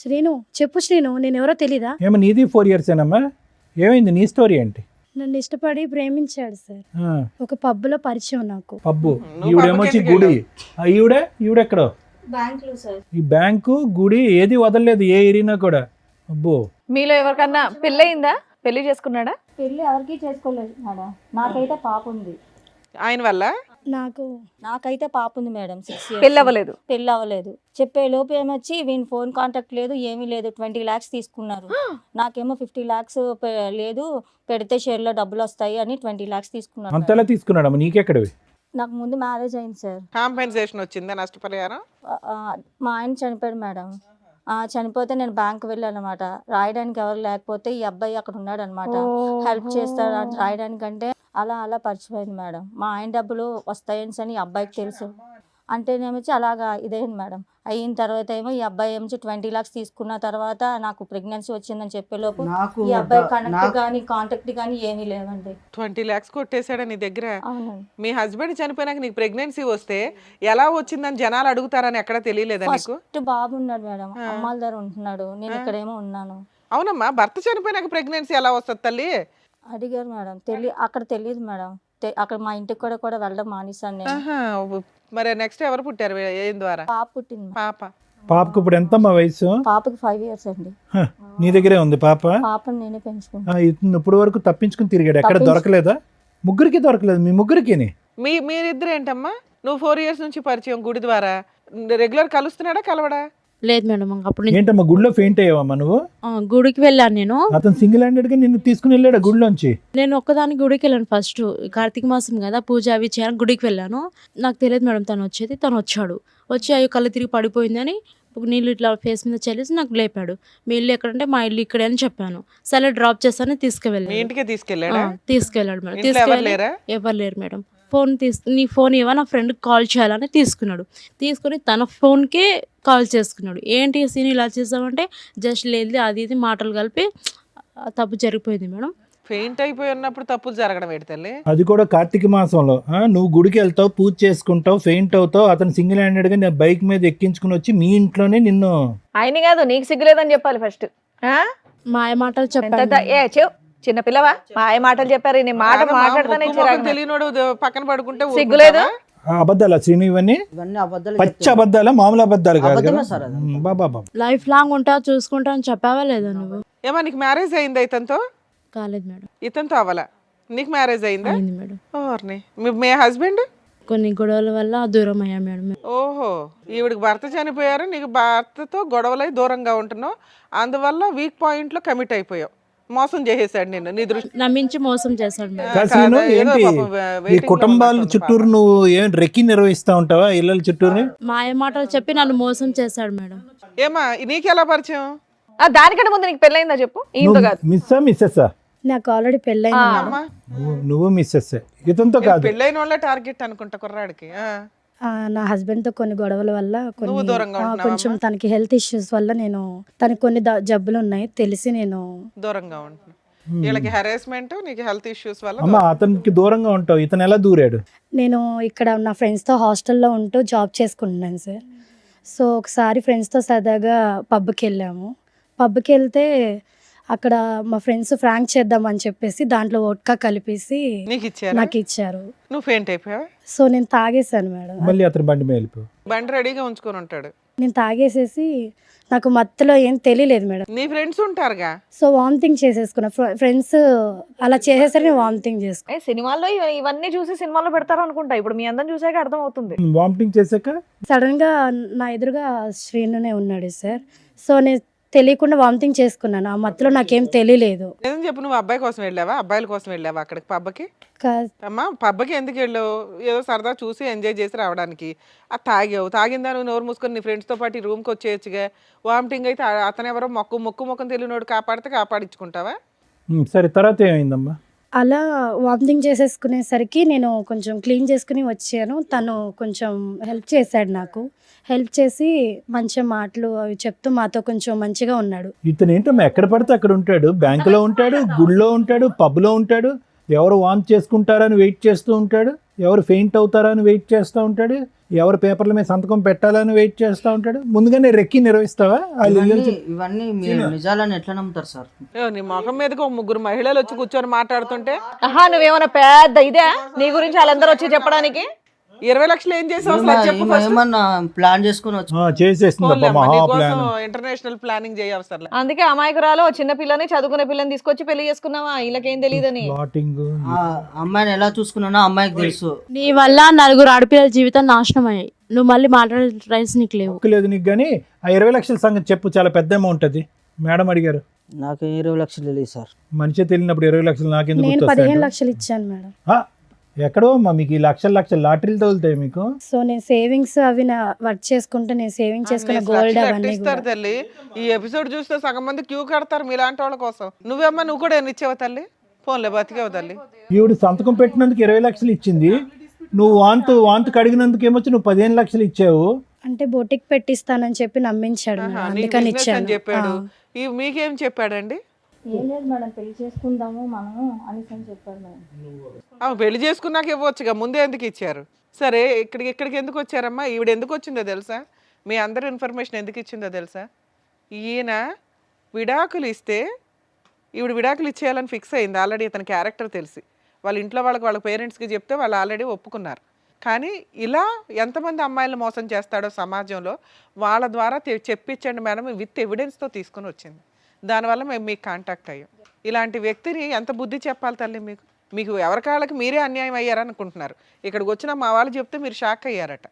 శ్రీను చెప్పు శ్రీను, నేనెవరో తెలీదా? ఏమో నీది 4 years ఏనమ్మా? ఏమైంది నీ స్టోరీ ఏంటి? నన్ను ఇష్టపడి ప్రేమించాడు సార్. ఆ, ఒక పబ్బులో పరిచయం నాకు. పబ్బు. నువ్వు ఈవిడేమొచ్చి పబ్బుకి గుడి. ఈవిడెక్కడో బ్యాంకులో సార్. ఈ బ్యాంకు గుడి ఏది వదలలేదు ఏ ఏరినా కూడా. అబ్బో. మీలో ఎవరికన్నా పెళ్ళయిందా? పెళ్లి చేసుకున్నాడా? పెళ్ళి ఎవరికి చేసుకోలేదు మేడం. నాకైతే పాప ఉంది. ఆయన వల్ల నాకైతే పాప ఉంది మేడం. 6 years. పెళ్ళి అవ్వలేదు. పెళ్ళి అవ్వలేదు. చెప్పే లోపు ఏమొచ్చి వీని ఫోన్ కాంటాక్ట్ లేదు, ఏమీ లేదు. 20 lakhs తీసుకున్నారు. నాకేమో 50 lakhs లేదు, పెడితే షేర్లో డబ్బులు వస్తాయి అని 20 lakhs తీసుకున్నారు. అంతలా తీసుకున్నాడమ్మా, నీకెక్కడవి? నాకు ముందు మ్యారేజ్ అయింది సార్. కాంపెన్సేషన్ వచ్చిందా? నష్టపరిహారం? మా ఆయన చనిపోయాడు మేడం. చనిపోతే నేను బ్యాంక్ వెళ్ళాను అనమాట. రాయడానికి ఎవరు లేకపోతే ఈ అబ్బాయి అక్కడ ఉన్నాడు అనమాట. హెల్ప్ చేస్తాడు అని రాయడానికంటే అలా పరిచయమైంది మేడం. మా ఆయన డబ్బులు వస్తాయని అని ఈ అబ్బాయికి తెలుసు. అంటేనేమొచ్చి అలాగా ఇదైంది మేడం. అయిన తర్వాత ఏమో ఈ అబ్బాయి ఏమో 20 lakhs తీసుకున్న తర్వాత నాకు ప్రెగ్నెన్సీ వచ్చిందని చెప్పేలోపు నాకు ఈ అబ్బాయి కనెక్ట్ కానీ కాంటాక్ట్ కానీ ఏమీ లేవండి. 20 lakhs కొట్టేశాడా నీ దగ్గర? అవునండి. మీ హస్బెండ్ చనిపోయినాక నీకు ప్రెగ్నెన్సీ వస్తే ఎలా వచ్చిందని జనాలు అడుగుతారని ఎక్కడ తెలియలేదా నీకు? ఫస్ట్ బాబు ఉన్నాడు మేడం, అమ్మాల దగ్గర ఉంటున్నాడు, నేను ఇక్కడేమో ఉన్నాను. అవునమ్మా, భర్త చనిపోయినాక ప్రెగ్నెన్సీ ఎలా వస్తుంది తల్లి? అడిగారు మేడం. అక్కడ తెలియదు మేడం. అక్కడ మా ఇంటికి కూడా వెళ్ళడం మానేశాను నేను. ఆహా, మరి నెక్స్ట్ ఎవరు పుట్టారు? ఏం ద్వారా? పాప పుట్టింది. పాప. పాపకు ఇప్పుడు ఎంతమ్మా వయసు? పాపకి 5 years అండి. హ, నీ దగ్గరే ఉంది పాప? పాపని నేనే పెంచుకుంటాను. ఇతను ఇప్పుడు వరకు తప్పించుకుని తిరిగాడు, ఎక్కడ దొరకలేదా? ముగ్గురికి దొరకలేదు, మీ ముగ్గురికి? మీరిద్దరు ఏంటమ్మా? నువ్వు 4 years నుంచి పరిచయం గుడి ద్వారా, రెగ్యులర్ కలుస్తున్నాడా కలవడా? లేదు మేడం అప్పుడు నుంచి ఏంటమ్మా గుడిలో ఫెయింట్ అయ్యావమ్మా నువ్వు? గుడికి వెళ్ళాను నేను. అతను సింగిల్ హ్యాండెడ్ గా నిన్ను తీసుకుని వెళ్ళాడు గుడిలోంచి? నేను ఒక్కదానికి గుడికి వెళ్ళాను. ఫస్ట్ కార్తీక మాసం కదా, పూజ అవి చేయడానికి గుడికి వెళ్ళాను. నాకు తెలియదు మేడం తను వచ్చేది. తను వచ్చాడు, వచ్చి అయ్యో కళ్ళు తిరిగి పడిపోయిందని నీళ్ళు ఇట్లా ఫేస్ మీద చల్లేసి నాకు లేపాడు. మీ ఇల్లు ఎక్కడంటే మా ఇల్లు ఇక్కడే అని చెప్పాను. సరే డ్రాప్ చేస్తానని మీ తీసుకువెళ్ళాడు. ఇంటికే తీసుకెళ్ళాడా? తీసుకెళ్ళాడు మేడం. ఇంట్లో ఎవరు లేరా? ఎవరు లేరు మేడం. నీ ఫోన్ ఇవ్వ, నా ఫ్రెండ్కి కాల్ చేయాలని తీసుకున్నాడు. తీసుకుని తన ఫోన్కే కాల్ చేసుకున్నాడు. ఏంటి సీన్ ఇలా చేసామంటే జస్ట్ లేదు అది ఇది మాటలు కలిపి తప్పు జరిగిపోయింది మేడం. ఫెయింట్ అయిపోయి ఉన్నప్పుడు తప్పులు జరగడం ఏంటి తల్లి? అది కూడా కార్తీక మాసంలో. నువ్వు గుడికి వెళ్తావు, పూజ చేసుకుంటావు, ఫెయింట్ అవుతావు, అతను సింగిల్ హ్యాండెడ్ గా నేను బైక్ మీద ఎక్కించుకుని వచ్చి మీ ఇంట్లోనే నిన్ను. ఆయన కాదు, నీకు సిగ్గులేదని చెప్పాలి ఫస్ట్. మాయ మాటలు చెప్పాను. చిన్న పిల్లవా? మాయ మాటలు చెప్పారు. నీ మాట మాట్లాడతానే తెలియనోడు పక్కన పడుకుంటే సిగ్గులేదు. అబద్ధాలా శ్రీను ఇవన్నీ? ఇవన్నీ అబద్ధాలు పచ్చి చెప్తాను. అబద్ధాలా, మామూలు అబద్ధాలు కాదు కదా? అబద్ధమే సార్ అది. బాబా లైఫ్ లాంగ్ ఉంటా చూసుకుంటా అని చెప్పావా లేదా నువ్వు? ఏమా నీకు మ్యారేజ్ అయిందా ఇతనితో? కాలేదు మేడం. ఇతనితో అవ్వాలా? నీకు మ్యారేజ్ అయిందా? అయింది మేడం. ఓర్ని మీ హస్బెండ్ కొన్ని గొడవల వల్ల దూరం అయ్యా మేడం. ఓహో, ఈవిడికి భర్త చనిపోయారు, నీకు భర్తతో గొడవలై దూరంగా ఉంటున్నావు, అందువల్ల వీక్ పాయింట్ లో కమిట్ అయిపోయావు. మోసం చేసేసాడు నిన్ను, నీ దృష్టి నమ్మించి మోసం చేశాడు మేడం. కాశీను ఏంటి ఈ కుటుంబాల చుట్టూరు నువ్వు ఏం రెక్కి నిర్వహిస్తా ఉంటావా ఇళ్ళ చుట్టూరు? మాయ మాటలు చెప్పి నన్ను మోసం చేశాడు మేడం. ఏమా నీకెలా పరిచయం? దానికంటే ముందు నీకు పెళ్ళయిందా చెప్పు? ఈయనతో కాదు. మిస్సా మిస్సెస్సా? నాకు ఆల్రెడీ పెళ్ళైంది మేడం. అమ్మా, నువ్వు మిస్సెస్, ఇతనితో కాదు. పెళ్ళైన వాళ్ళ టార్గెట్ అనుకుంటా కుర్రాడికి. నా హస్బెండ్ తో కొన్ని గొడవల వల్ల నువ్వు దూరంగా ఉంటున్నావా కొంచెం తనకి హెల్త్ ఇష్యూస్ వల్ల నేను తనకి కొన్ని జబ్బులు ఉన్నాయి తెలిసి నేను దూరంగా ఉంటున్నా. వీళ్ళకి హెరాస్మెంట్, నీకు హెల్త్ ఇష్యూస్ వల్ల అమ్మా అతనికి దూరంగా ఉంటావు, ఇతను ఎలా దూరాడు? నేను ఇక్కడ నా ఫ్రెండ్స్తో హాస్టల్లో ఉంటూ జాబ్ చేసుకుంటున్నాను సార్. సో ఒకసారి ఫ్రెండ్స్తో సరదాగా పబ్కి వెళ్ళాము. పబ్కి వెళ్తే అక్కడ మా ఫ్రెండ్స్ ఫ్రాంక్ చేద్దామని చెప్పేసి దాంట్లో వోడ్కా కలిపేసి నీకు ఇచ్చారా? నాకు ఇచ్చారు. నువ్వు ఫెయింట్ అయిపోయావా? సో నేను తాగేసాను మేడం. మళ్ళీ అతను బండి మీద వెళ్ళిపో. బండి రెడీగా ఉంచుకొని ఉంటాడు. నేను తాగేసేసి నాకు మత్తులో ఏం తెలియలేదు మేడం. నీ ఫ్రెండ్స్ ఉంటారుగా. So vomiting చేసేసుకున్నా. ఫ్రెండ్స్ అలా చేసేసరికి నేను వామిటింగ్ చేసుకున్నా. సినిమాల్లో ఇవన్నీ చూసి సినిమాలో పెడతారు అనుకుంటా. ఇప్పుడు మీ అందరం చూసాక అర్థం అవుతుంది. వామిటింగ్ చేశాక సడన్ గా నా ఎదురుగా శ్రీనునే ఉన్నాడు సార్. సో నేను తెలియకుండా వామిటింగ్ చేసుకున్నాను. ఆ మత్తులో నాకేం తెలియలేదు. ఏం చెప్పు, నువ్వు అబ్బాయి కోసం వెళ్ళావా, అబ్బాయిల కోసం వెళ్ళావా అక్కడికి పబ్కి? కా- అమ్మా పబ్కి ఎందుకు వెళ్ళావు? ఏదో సరదా చూసి ఎంజాయ్ చేసి రావడానికి. అది తాగావు, తాగిందా నువ్వు నోరు మూసుకొని నీ ఫ్రెండ్స్తో పాటు రూమ్కి వచ్చేయచ్చుగా. వామిటింగ్ అయితే అతను ఎవరో మొక్కుమొక్కం తెలియనోడు కాపాడితే కాపాడించుకుంటావా? సరే, తర్వాత ఏమైందమ్మా? అలా వామిటింగ్ చేసేసుకునేసరికి నేను కొంచెం క్లీన్ చేసుకుని వచ్చాను. తను కొంచెం హెల్ప్ చేశాడు నాకు. హెల్ప్ చేసి మంచి మాటలు అవి చెప్తూ మాతో కొంచెం మంచిగా ఉన్నాడు. ఇతను ఏంటమ్మా ఎక్కడ పడితే అక్కడ ఉంటాడు, బ్యాంకులో ఉంటాడు, గుడిలో ఉంటాడు, పబ్లో ఉంటాడు, ఎవరు వాంట్ చేసుకుంటారని వెయిట్ చేస్తూ ఉంటాడు, ఎవరు ఫెయింట్ అవుతారని వెయిట్ చేస్తూ ఉంటాడు, ఎవరు పేపర్ల మీద సంతకం పెట్టాలని వెయిట్ చేస్తూ ఉంటాడు. ముందుగానే రెక్కి నిర్వహిస్తావా? ఇవన్నీ మీరు నిజాలని ఎట్లా నమ్ముతారు సార్? నీ మొఖం మీదకి 3 మహిళలు వచ్చి కూర్చొని మాట్లాడుతుంటే నువ్వేమన్నా పెద్ద ఇదే నీ గురించి వాళ్ళందరూ వచ్చి చెప్పడానికి? 20 లక్షలు ఏం చేసావు అసలు చెప్పు first. ఏమన్నా ప్లాన్ చేసుకుని వచ్చి చేసేసిందమ్మా మహా ప్లాన్. International planning చేయవసరం. అందుకే అమాయకురాలు చిన్న పిల్లని చదువుకునే పిల్లని తీసుకొచ్చి పెళ్లి చేసుకున్నావా? వీళ్ళకేం తెలియదని. ప్లాటింగ్. ఆ అమ్మాయిని ఎలా చూసుకున్నానో అమ్మాయికి తెలుసు. నీ వల్ల 4 ఆడపిల్లల జీవితం నాశనం అయ్యాయి. నువ్వు మళ్ళీ మాట్లాడే రైట్స్ నీకు లేవు. లేదు నీకు. కానీ ఆ 20 లక్షల సంగతి చెప్పు, చాలా పెద్ద అమౌంట్ అది. మేడం అడిగారు. నాకు 20 లక్షలు తెలియదు సార్. మనిషి తెలియనప్పుడు 20 లక్షలు నాకెందుకు నేను గుర్తొస్తాయి? 15 లక్షలు ఇచ్చాను మేడం. ఎక్కడో అమ్మా మీకు ఈ లక్షలు లాటరీలు తగులుతాయి మీకు. సో నేను సేవింగ్స్ అవి వర్క్ చేసుకుంటే నేను సేవింగ్ చేసుకున్న గోల్డ్ అవన్నీ ఇస్తారు తల్లి. ఈ ఎపిసోడ్ చూస్తే సగం మంది క్యూ కడతారు మీలాంటి వాళ్ళ కోసం. నువ్వేమ్మా, నువ్వు కూడా ఎన్ని ఇచ్చావు తల్లి? ఫోన్లే బతికేవు తల్లి. ఈవిడ సంతకం పెట్టినందుకు 20 లక్షలు ఇచ్చింది. నువ్వు వాంతు కడిగినందుకు ఏమొచ్చి నువ్వు 15 లక్షలు ఇచ్చావు. అంటే బొటిక్ పెట్టిస్తానని చెప్పి నమ్మించాడు మేడం. నీకు అందుకని business అని ఇచ్చాను. చెప్పాడు. మీకేం చెప్పాడండి? ఏం లేదు మేడం, పెళ్లి చేసుకుందాము మనము అనేసి అని చెప్పాడు మేడం. పెళ్లి చేసుకున్నాక ఇవ్వచ్చుగా, ముందే ఎందుకు ఇచ్చారు? సరే, ఇక్కడికి ఎందుకు వచ్చారమ్మా? ఈవిడ ఎందుకు వచ్చిందో తెలుసా? మీ అందరి ఇన్ఫర్మేషన్ ఎందుకు ఇచ్చిందో తెలుసా? ఈయన విడాకులు ఇస్తే ఈవిడ విడాకులు ఇచ్చేయాలని ఫిక్స్ అయింది ఆల్రెడీ. ఇతని క్యారెక్టర్ తెలిసి వాళ్ళ ఇంట్లో వాళ్ళ పేరెంట్స్కి చెప్తే వాళ్ళు ఆల్రెడీ ఒప్పుకున్నారు. కానీ ఇలా ఎంతమంది అమ్మాయిలను మోసం చేస్తాడో సమాజంలో వాళ్ళ ద్వారా చెప్పించండి మేడం, విత్ ఎవిడెన్స్తో తీసుకొని వచ్చింది. దానివల్ల మేము మీకు కాంటాక్ట్ అయ్యాం. ఇలాంటి వ్యక్తిని ఎంత బుద్ధి చెప్పాలి తల్లి మీకు? మీకు ఎవరికాళ్ళకి మీరే అన్యాయం అయ్యారనుకుంటున్నారు. ఇక్కడికి వచ్చిన మా వాళ్ళు చెప్తే మీరు షాక్ అయ్యారట.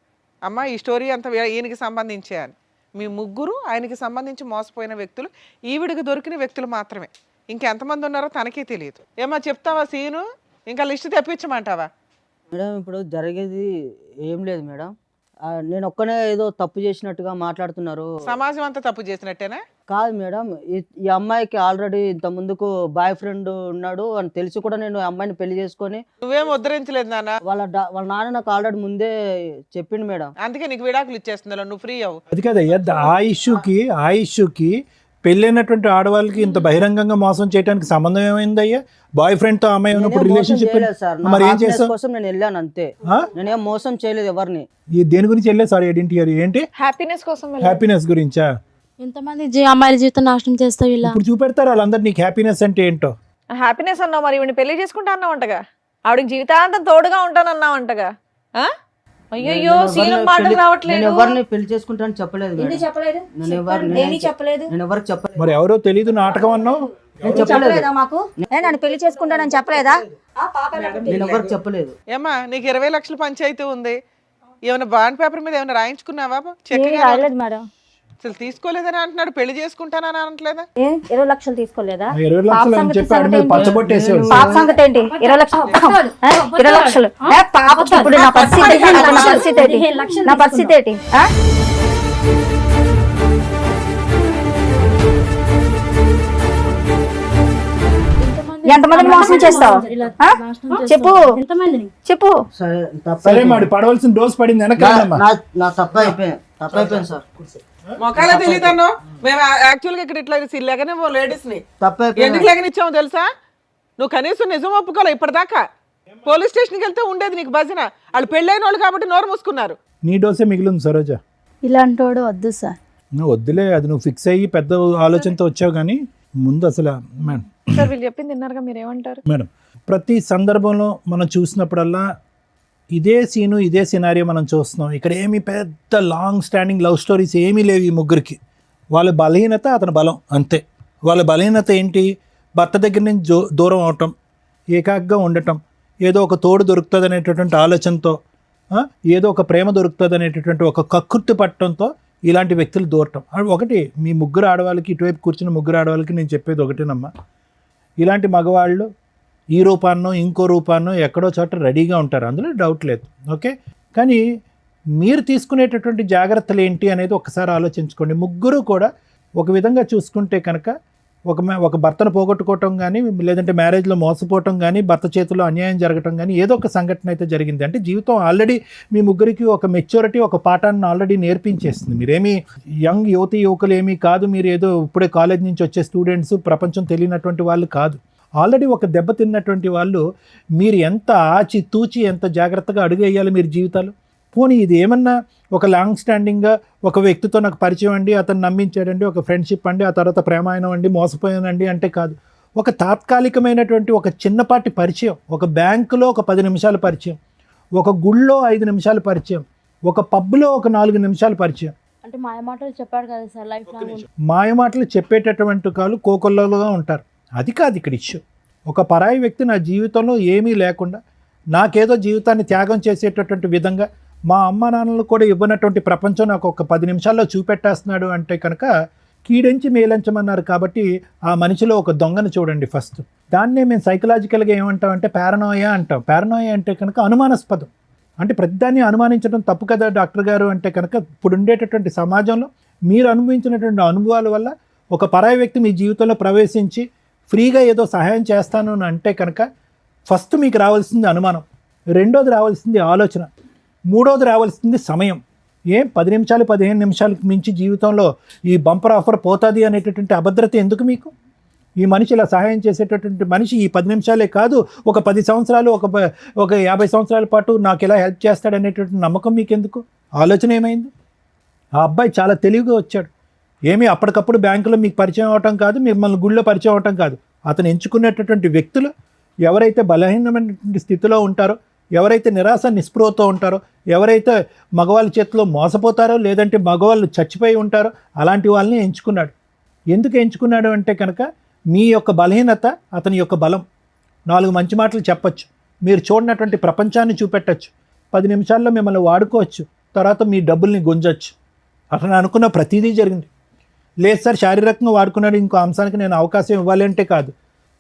అమ్మ ఈ స్టోరీ అంతా ఈయనకి సంబంధించే అని. మీ ముగ్గురు ఆయనకి సంబంధించి మోసపోయిన వ్యక్తులు, ఈవిడికి దొరికిన వ్యక్తులు మాత్రమే. ఇంకెంతమంది ఉన్నారో తనకే తెలియదు. ఏమో చెప్తావా సీను? ఇంకా లిస్ట్ తెప్పించమంటావా? మేడం ఇప్పుడు జరిగేది ఏం లేదు మేడం. నేను ఒక్కనే ఏదో తప్పు చేసినట్టుగా మాట్లాడుతున్నారు. సమాజం అంతా తప్పు చేసినట్టేనా? కాదు మేడం, ఈ అమ్మాయికి ఆల్రెడీ ఇంత ముందుకు బాయ్ ఫ్రెండ్ ఉన్నాడు అని తెలిసి కూడా నేను అమ్మాయిని పెళ్లి చేసుకొని. నువ్వేం ఉద్ధరించలేదు నాన్న. వాళ్ళ నాన్న నాకు ఆల్రెడీ ముందే చెప్పిండు మేడం. అందుకే నీకు విడాకులు ఇచ్చేస్తున్నా, నువ్వు ఫ్రీ అవ్వు. అది కదయ్యా, ఆ ఇష్యూకి పెళ్ళైనటువంటి ఆడవాళ్ళకి ఇంత బహిరంగంగా మోసం చేయడానికి సంబంధం ఏమైందయ్యా? బాయ్ ఫ్రెండ్ తో అమ్మాయి ఉన్నప్పుడు రిలేషన్షిప్ మరి ఏం చేస్తావు? కోసం నేను వెళ్ళాను అంతే, నేనేం మోసం చేయలేదు ఎవరిని. దేని గురించి వెళ్ళే? సారీ ఐడెంటిటీ ఏంటి? హ్యాపీనెస్ కోసం హ్యాపీనెస్ గురించా? ఎంతమంది అమ్మాయిల జీవితం నాశనం చేస్తావు ఇలా? ఇప్పుడు చూపెడతారు వాళ్ళందరూ నీకు హ్యాపీనెస్ అంటే ఏంటో. హ్యాపీనెస్ అన్నావు, మరి ఈవిని పెళ్లి చేసుకుంటా అన్నావంటగా, ఆవిడకి జీవితాంతం తోడుగా ఉంటానన్నావంటగా. అయ్యో సీను మాటలు రావట్లేదు. ఎవరిని పెళ్లి చేసుకుంటానని చెప్పలేదు మేడం. చెప్పలేదు, నేను ఎవరికి చెప్పలేదు. మరి ఎవరో తెలీదు నాటకం అన్నావు. చెప్పలేదా మాకు? నన్ను పెళ్లి చేసుకుంటానని చెప్పలేదా? నేను ఎవరికి చెప్పలేదు. ఏమ్మా నీకు 20 లక్షల పంచాయతీ ఉంది, ఏమైనా బాండ్ పేపర్ మీద ఏమైనా రాయించుకున్నావా? చెక్ రాయలేదు మేడం. అసలు తీసుకోలేదని అంటున్నాడు, పెళ్లి చేసుకుంటానని అనట్లేదా? 20 లక్షలు తీసుకోలేదా? 20 లక్షలు అని చెప్పి ఆడి మీద పచ్చబొట్టేసేవాడు. పాప సంగతి ఏంటి? 20 లక్షలు 20 లక్షలు పాపకి ఇప్పుడు నా పరిస్థితి ఏంటి? నా పరిస్థితి ఏంటి? ఎంతమందిని మోసం చేస్తావు? చెప్పు చెప్పు. సరే మాడి పడవలసిన డోస్ పడింది వెనకాలమ్మా. నా తప్పు అయిపోయింది సార్. మొక్కలా తెలియదన్నో. మేము యాక్చువల్గా ఇక్కడ ఇట్లా లేకనే లేడీస్ ని తప్పు ఎందుకు లేకనిచ్చాము తెలుసా? నువ్వు కనీసం నిజం ఒప్పుకోలే ఇప్పటిదాకా. పోలీస్ స్టేషన్కి వెళ్తే ఉండేది నీకు భజన. వాళ్ళు పెళ్ళైన వాళ్ళు కాబట్టి నోరు మూసుకున్నారు. నీ డోసే మిగిలింది సరోజ. ఇలాంటి వాడు వద్దు సార్. నువ్వు వద్దులే, అది నువ్వు ఫిక్స్ అయ్యి పెద్ద ఆలోచనతో వచ్చావు. కానీ ముందు అసలు మేడం సార్ వీళ్ళు చెప్పింది విన్నారుగా, మీరు ఏమంటారు? మేడం ప్రతి సందర్భంలో మనం చూసినప్పుడల్లా ఇదే సీను ఇదే సినారియో మనం చూస్తున్నాం. ఇక్కడ ఏమి పెద్ద లాంగ్ స్టాండింగ్ లవ్ స్టోరీస్ ఏమీ లేవు ఈ ముగ్గురికి. వాళ్ళ బలహీనత అతని బలం అంతే. వాళ్ళ బలహీనత ఏంటి? భర్త దగ్గర నుంచి దూరం అవటం, ఏకాగ్గా ఉండటం, ఏదో ఒక తోడు దొరుకుతుంది అనేటటువంటి ఆలోచనతో, ఏదో ఒక ప్రేమ దొరుకుతుంది అనేటటువంటి ఒక కక్కుర్తి పట్టడంతో ఇలాంటి వ్యక్తులు దూరటం. ఒకటి మీ ముగ్గురు ఆడవాళ్ళకి, ఇటువైపు కూర్చున్న ముగ్గురు ఆడవాళ్ళకి నేను చెప్పేది ఒకటేనమ్మా, ఇలాంటి మగవాళ్ళు ఈ రూపాన్నో ఇంకో రూపాన్నో ఎక్కడో చోట రెడీగా ఉంటారు, అందులో డౌట్ లేదు. ఓకే, కానీ మీరు తీసుకునేటటువంటి జాగ్రత్తలు ఏంటి అనేది ఒకసారి ఆలోచించుకోండి. ముగ్గురు కూడా ఒక విధంగా చూసుకుంటే కనుక ఒక భర్తను పోగొట్టుకోవటం కానీ, లేదంటే మ్యారేజ్లో మోసపోవటం కానీ, భర్త చేతిలో అన్యాయం జరగటం కానీ ఏదో ఒక సంఘటన అయితే జరిగింది. అంటే జీవితం ఆల్రెడీ మీ ముగ్గురికి ఒక మెచ్యూరిటీ, ఒక పాఠాన్ని ఆల్రెడీ నేర్పించేస్తుంది. మీరేమీ యంగ్ యువకులు ఏమీ కాదు, మీరు ఏదో ఇప్పుడే కాలేజ్ నుంచి వచ్చే స్టూడెంట్స్, ప్రపంచం తెలియనటువంటి వాళ్ళు కాదు. ఆల్రెడీ ఒక దెబ్బతిన్నటువంటి వాళ్ళు. మీరు ఎంత ఆచి తూచి ఎంత జాగ్రత్తగా అడుగేయాలి మీరు జీవితాలు. పోనీ ఇది ఏమన్నా ఒక లాంగ్ స్టాండింగ్గా ఒక వ్యక్తితో నాకు పరిచయం అండి, అతను నమ్మించాడండి, ఒక ఫ్రెండ్షిప్ అండి, ఆ తర్వాత ప్రేమాయణం అండి, మోసపోయానండి అంటే కాదు. ఒక తాత్కాలికమైనటువంటి ఒక చిన్నపాటి పరిచయం, ఒక బ్యాంకులో ఒక 10 నిమిషాల పరిచయం, ఒక గుళ్ళో 5 నిమిషాల పరిచయం, ఒక పబ్లో ఒక 4 నిమిషాల పరిచయం. అంటే మాయమాటలు చెప్పాడు కదా సార్, లైఫ్ లాంగ్ మాయమాటలు చెప్పేటటువంటి కాళ్ళు కోకొల్లలుగా ఉంటారు. అది కాదు ఇక్కడ ఇష్యూ. ఒక పరాయి వ్యక్తి నా జీవితంలో ఏమీ లేకుండా నాకేదో జీవితాన్ని త్యాగం చేసేటటువంటి విధంగా, మా అమ్మ నాన్నలు కూడా ఇవ్వనటువంటి ప్రపంచం నాకు ఒక 10 నిమిషాల్లో చూపెట్టేస్తున్నాడు అంటే కనుక కీడెంచి మేలంచమన్నారు. కాబట్టి ఆ మనిషిలో ఒక దొంగను చూడండి ఫస్ట్. దాన్నే మేము సైకలాజికల్గా ఏమంటామంటే పారనోయా అంటాం. పారనోయా అంటే కనుక అనుమానాస్పదం. అంటే ప్రతిదాన్ని అనుమానించడం తప్పు కదా డాక్టర్ గారు అంటే కనుక, ఇప్పుడు ఉండేటటువంటి సమాజంలో మీరు అనుభవించినటువంటి అనుభవాల వల్ల ఒక పరాయి వ్యక్తి మీ జీవితంలో ప్రవేశించి ఫ్రీగా ఏదో సహాయం చేస్తాను అని అంటే కనుక ఫస్ట్ మీకు రావాల్సింది అనుమానం, రెండోది రావాల్సింది ఆలోచన, మూడోది రావాల్సింది సమయం. 10 నిమిషాలు 15 నిమిషాలకు మించి జీవితంలో ఈ బంపర్ ఆఫర్ పోతుంది అనేటటువంటి అభద్రత ఎందుకు మీకు? ఈ మనిషి ఇలా సహాయం చేసేటటువంటి మనిషి ఈ 10 నిమిషాలే కాదు, ఒక 10 సంవత్సరాలు, ఒక 50 సంవత్సరాల పాటు నాకు ఇలా హెల్ప్ చేస్తాడనేటటువంటి నమ్మకం మీకు ఎందుకు? ఆలోచన ఏమైంది? ఆ అబ్బాయి చాలా తెలివిగా వచ్చాడు. ఏమీ అప్పటికప్పుడు బ్యాంకులో మీకు పరిచయం అవటం కాదు, మిమ్మల్ని గుళ్ళో పరిచయం అవటం కాదు. అతను ఎంచుకునేటటువంటి వ్యక్తులు ఎవరైతే బలహీనమైనటువంటి స్థితిలో ఉంటారో, ఎవరైతే నిరాశ నిస్పృహతో ఉంటారో, ఎవరైతే మగవాళ్ళ చేతిలో మోసపోతారో, లేదంటే మగవాళ్ళు చచ్చిపోయి ఉంటారో అలాంటి వాళ్ళని ఎంచుకున్నాడు. ఎందుకు ఎంచుకున్నాడు అంటే కనుక మీ యొక్క బలహీనత అతని యొక్క బలం. 4 మంచి మాటలు చెప్పచ్చు, మీరు చూడనటువంటి ప్రపంచాన్ని చూపెట్టచ్చు, 10 నిమిషాల్లో మిమ్మల్ని వాడుకోవచ్చు, తర్వాత మీ డబ్బుల్ని గుంజొచ్చు. అతను అనుకున్న ప్రతిదీ జరిగింది. లేదు సార్ శారీరకంగా వాడుకున్నాడు, ఇంకో అంశానికి నేను అవకాశం ఇవ్వాలి అంటే కాదు.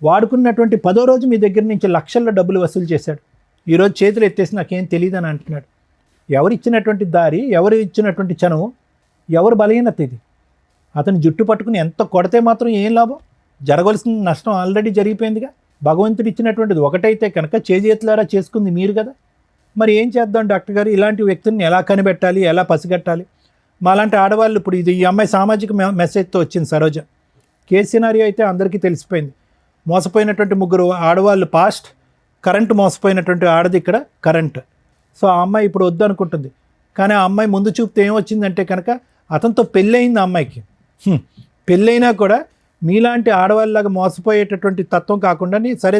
వాడుకున్నటువంటి 10వ రోజు మీ దగ్గర నుంచి లక్షల్లో డబ్బులు వసూలు చేశాడు. ఈరోజు చేతులు ఎత్తేసి నాకేం తెలియదు అని అంటున్నాడు. ఎవరు ఇచ్చినటువంటి దారి, ఎవరు ఇచ్చినటువంటి చనువు, ఎవరు బలహీనత ఇది? అతను జుట్టు పట్టుకుని ఎంత కొడితే మాత్రం ఏం లాభం? జరగవలసిన నష్టం ఆల్రెడీ జరిగిపోయిందిగా. భగవంతుడు ఇచ్చినటువంటిది ఒకటైతే కనుక చేతులారా చేసుకుంది మీరు కదా. మరి ఏం చేద్దాం డాక్టర్ గారు, ఇలాంటి వ్యక్తుల్ని ఎలా కనిపెట్టాలి, ఎలా పసిగట్టాలి? మాలాంటి ఆడవాళ్ళు ఇప్పుడు ఇది ఈ అమ్మాయి సామాజిక మెసేజ్తో వచ్చింది సరోజ. కేసు సినారియో అయితే అందరికీ తెలిసిపోయింది. మోసపోయినటువంటి 3 ఆడవాళ్ళు పాస్ట్, కరెంట్ మోసపోయినటువంటి ఆడది ఇక్కడ కరెంట్. సో ఆ అమ్మాయి ఇప్పుడు వద్దు అనుకుంటుంది. కానీ ఆ అమ్మాయి ముందు చూపుతే ఏమొచ్చిందంటే కనుక అతనితో పెళ్ళయింది. ఆ అమ్మాయికి పెళ్ళైనా కూడా మీలాంటి ఆడవాళ్ళలాగా మోసపోయేటటువంటి తత్వం కాకుండా సరే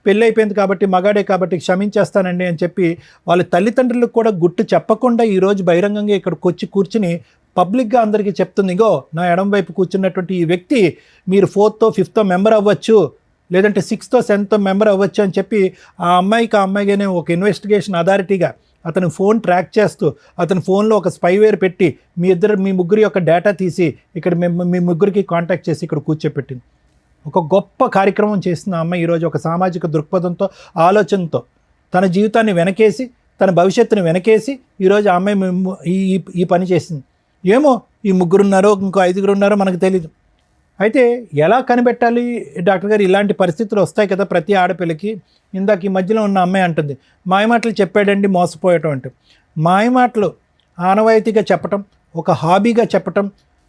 పెళ్ళి అయిపోయింది కాబట్టి మగాడే కాబట్టి క్షమించేస్తానండి అని చెప్పి వాళ్ళ తల్లిదండ్రులకు కూడా గుట్టు చెప్పకుండా ఈరోజు బహిరంగంగా ఇక్కడికి వచ్చి కూర్చుని పబ్లిక్గా అందరికీ చెప్తుంది, ఇగో నా ఎడం వైపు కూర్చున్నటువంటి ఈ వ్యక్తి మీరు 4th 5th మెంబర్ అవ్వచ్చు, లేదంటే 6th 7th మెంబర్ అవ్వచ్చు అని చెప్పి ఆ అమ్మాయిగానే ఒక ఇన్వెస్టిగేషన్ అథారిటీగా అతను ఫోన్ ట్రాక్ చేస్తూ అతని ఫోన్లో ఒక స్పైవేర్ పెట్టి మీ ముగ్గురి యొక్క డేటా తీసి ఇక్కడ మీ ముగ్గురికి కాంటాక్ట్ చేసి ఇక్కడ కూర్చోపెట్టింది. ఒక గొప్ప కార్యక్రమం చేసిన అమ్మాయి ఈరోజు ఒక సామాజిక దృక్పథంతో, ఆలోచనతో తన జీవితాన్ని వెనకేసి, తన భవిష్యత్తుని వెనకేసి ఈరోజు ఆ అమ్మాయి ఈ పని చేసింది. ఏమో ఈ 3 ఉన్నారో ఇంకో 5 ఉన్నారో మనకు తెలీదు. అయితే ఎలా కనిపెట్టాలి డాక్టర్ గారు? ఇలాంటి పరిస్థితులు వస్తాయి కదా ప్రతి ఆడపిల్లకి. ఇందాక ఈ మధ్యలో ఉన్న అమ్మాయి అంటుంది, మాయమాటలు చెప్పాడండి మోసపోయటం అంటే. మాయమాటలు ఆనవాయితీగా చెప్పటం, ఒక హాబీగా చెప్పటం,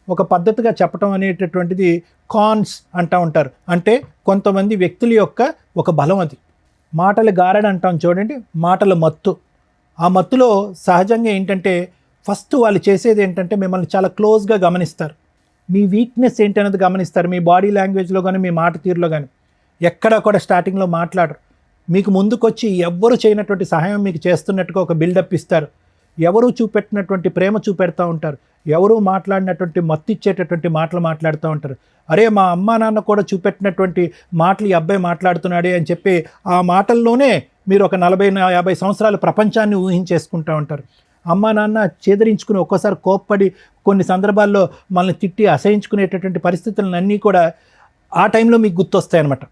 ఒక పద్ధతిగా చెప్పటం అనేటటువంటిది కాన్స్ అంటూ ఉంటారు. అంటే కొంతమంది వ్యక్తుల యొక్క ఒక బలం అది. మాటలు గారడి అంటాం చూడండి, మాటల మత్తు. ఆ మత్తులో సహజంగా ఏంటంటే ఫస్ట్ వాళ్ళు చేసేది ఏంటంటే మిమ్మల్ని చాలా క్లోజ్గా గమనిస్తారు. మీ వీక్నెస్ ఏంటనేది గమనిస్తారు. మీ బాడీ లాంగ్వేజ్లో కానీ, మీ మాట తీరులో కానీ. ఎక్కడా కూడా స్టార్టింగ్లో మాట్లాడరు. మీకు ముందుకొచ్చి ఎవ్వరు చేయనటువంటి సహాయం మీకు చేస్తున్నట్టుగా ఒక బిల్డప్ ఇస్తారు. ఎవరు చూపెట్టినటువంటి ప్రేమ చూపెడతా ఉంటారు. ఎవరు మాట్లాడినటువంటి మత్తు ఇచ్చేటటువంటి మాటలు మాట్లాడుతూ ఉంటారు. అరే మా అమ్మా నాన్న కూడా చూపెట్టినటువంటి మాటలు ఈ అబ్బాయి మాట్లాడుతున్నాడే అని చెప్పి ఆ మాటల్లోనే మీరు ఒక 40-50 సంవత్సరాల ప్రపంచాన్ని ఊహించేసుకుంటూ ఉంటారు. అమ్మా నాన్న చేదరించుకుని ఒక్కోసారి కోప్పడి కొన్ని సందర్భాల్లో మనల్ని తిట్టి అసహించుకునేటటువంటి పరిస్థితులన్నీ కూడా ఆ టైంలో మీకు గుర్తొస్తాయన్నమాట.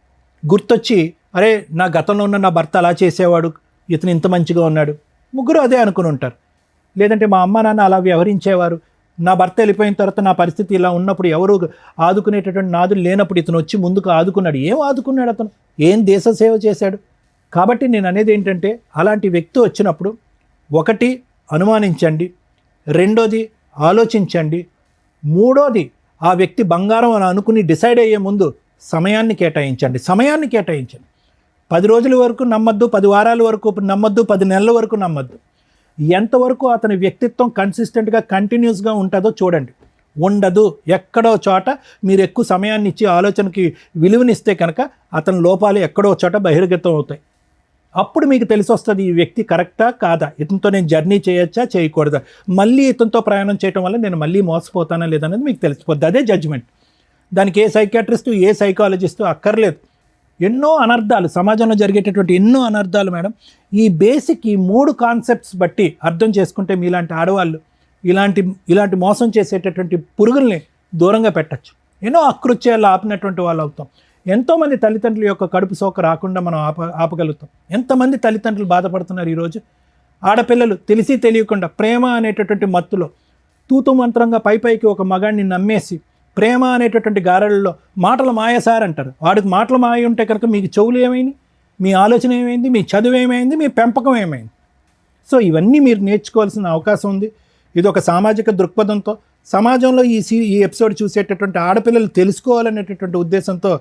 గుర్తొచ్చి అరే నా గతంలో ఉన్న నా భర్త అలా చేసేవాడు, ఇతను ఇంత మంచిగా ఉన్నాడు, ముగ్గురు అదే అనుకుని ఉంటారు. లేదంటే మా అమ్మ నాన్న అలా వ్యవహరించేవారు, నా భర్త వెళ్ళిపోయిన తర్వాత నా పరిస్థితి ఇలా ఉన్నప్పుడు ఎవరు ఆదుకునేటటువంటి నాదులు లేనప్పుడు ఇతను వచ్చి ముందుకు ఆదుకున్నాడు. ఏం ఆదుకున్నాడు అతను? ఏం దేశ సేవ చేశాడు? కాబట్టి నేను అనేది ఏంటంటే అలాంటి వ్యక్తి వచ్చినప్పుడు ఒకటి అనుమానించండి, రెండోది ఆలోచించండి, మూడోది ఆ వ్యక్తి బంగారం అని అనుకుని డిసైడ్ అయ్యే ముందు సమయాన్ని కేటాయించండి. 10 రోజుల వరకు నమ్మద్దు, 10 వారాల వరకు నమ్మద్దు, 10 నెలల వరకు నమ్మద్దు. ఎంతవరకు అతని వ్యక్తిత్వం కన్సిస్టెంట్గా కంటిన్యూస్గా ఉంటుందో చూడండి. ఉండదు, ఎక్కడో చోట మీరు ఎక్కువ సమయాన్ని ఇచ్చి ఆలోచనకి విలువనిస్తే కనుక అతని లోపాలు ఎక్కడో చోట బహిర్గతం అవుతాయి. అప్పుడు మీకు తెలిసి వస్తుంది ఈ వ్యక్తి కరెక్టా కాదా, ఇతనితో నేను జర్నీ చేయొచ్చా చేయకూడదా, మళ్ళీ ఇతనితో ప్రయాణం చేయడం వల్ల నేను మళ్ళీ మోసపోతానా లేదనేది మీకు తెలిసిపోద్ది. అదే జడ్జిమెంట్. దానికి ఏ సైకియాట్రిస్టు ఏ సైకాలజిస్టు అక్కర్లేదు. ఎన్నో అనర్థాలు సమాజంలో జరిగేటటువంటి ఎన్నో అనర్థాలు మేడం ఈ బేసిక్ ఈ 3 కాన్సెప్ట్స్ బట్టి అర్థం చేసుకుంటే మీలాంటి ఆడవాళ్ళు ఇలాంటి మోసం చేసేటటువంటి పురుగుల్ని దూరంగా పెట్టచ్చు. ఎన్నో అకృత్యాలు ఆపినటువంటి వాళ్ళు అవుతాం. ఎంతోమంది తల్లిదండ్రుల యొక్క కడుపు సోక రాకుండా మనం ఆపగలుగుతాం. ఎంతమంది తల్లిదండ్రులు బాధపడుతున్నారు ఈరోజు. ఆడపిల్లలు తెలిసి తెలియకుండా ప్రేమ అనేటటువంటి మత్తులో తూతు మంత్రంగా పైకి ఒక మగాడిని నమ్మేసి ప్రేమ అనేటటువంటి గారలలో మాటలు మాయ సార్ అంటారు. వాడికి మాటలు మాయ ఉంటే కనుక మీకు చెవులు ఏమైంది, మీ ఆలోచన ఏమైంది, మీ చదువు ఏమైంది, మీ పెంపకం ఏమైంది. సో ఇవన్నీ మీరు నేర్చుకోవాల్సిన అవకాశం ఉంది. ఇది ఒక సామాజిక దృక్పథంతో సమాజంలో ఈ ఎపిసోడ్ చూసేటటువంటి ఆడపిల్లలు తెలుసుకోవాలనేటటువంటి ఉద్దేశంతో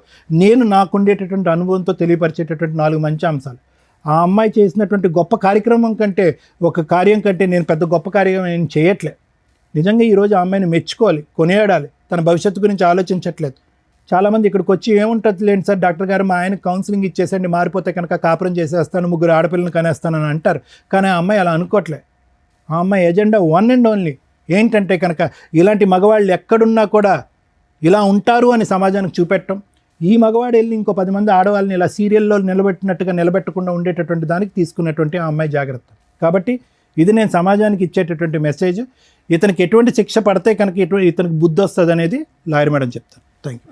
నేను నాకుండేటటువంటి అనుభవంతో తెలియపరిచేటటువంటి 4 మంచి అంశాలు. ఆ అమ్మాయి చేసినటువంటి గొప్ప కార్యక్రమం కంటే ఒక కార్యం కంటే నేను పెద్ద గొప్ప కార్యం ఏం చేయట్లే. నిజంగా ఈరోజు ఆ అమ్మాయిని మెచ్చుకోవాలి, కొనియాడాలి. తన భవిష్యత్తు గురించి ఆలోచించట్లేదు. చాలామంది ఇక్కడికి వచ్చి ఏముంటుంది లేండి సార్, డాక్టర్ గారు మా ఆయన కౌన్సిలింగ్ ఇచ్చేసండి, మారిపోతే కనుక కాపురం చేసేస్తాను, 3 ఆడపిల్లని కనేస్తానని అంటారు. కానీ ఆ అమ్మాయి అలా అనుకోవట్లే. ఆ అమ్మాయి ఎజెండా వన్ అండ్ ఓన్లీ ఏంటంటే కనుక ఇలాంటి మగవాళ్ళు ఎక్కడున్నా కూడా ఇలా ఉంటారు అని సమాజానికి చూపెట్టడం. ఈ మగవాడు వెళ్ళి ఇంకో 10 మంది ఆడవాళ్ళని ఇలా సీరియల్లో నిలబెట్టినట్టుగా నిలబెట్టకుండా ఉండేటటువంటి దానికి తీసుకున్నటువంటి ఆ అమ్మాయి జాగ్రత్త. కాబట్టి ఇది నేను సమాజానికి ఇచ్చేటటువంటి మెసేజ్. ఇతనికి ఎటువంటి శిక్ష పడితే కనుక ఇతనికి బుద్ధి వస్తుంది అనేది లాయర్ మేడం చెప్తాను.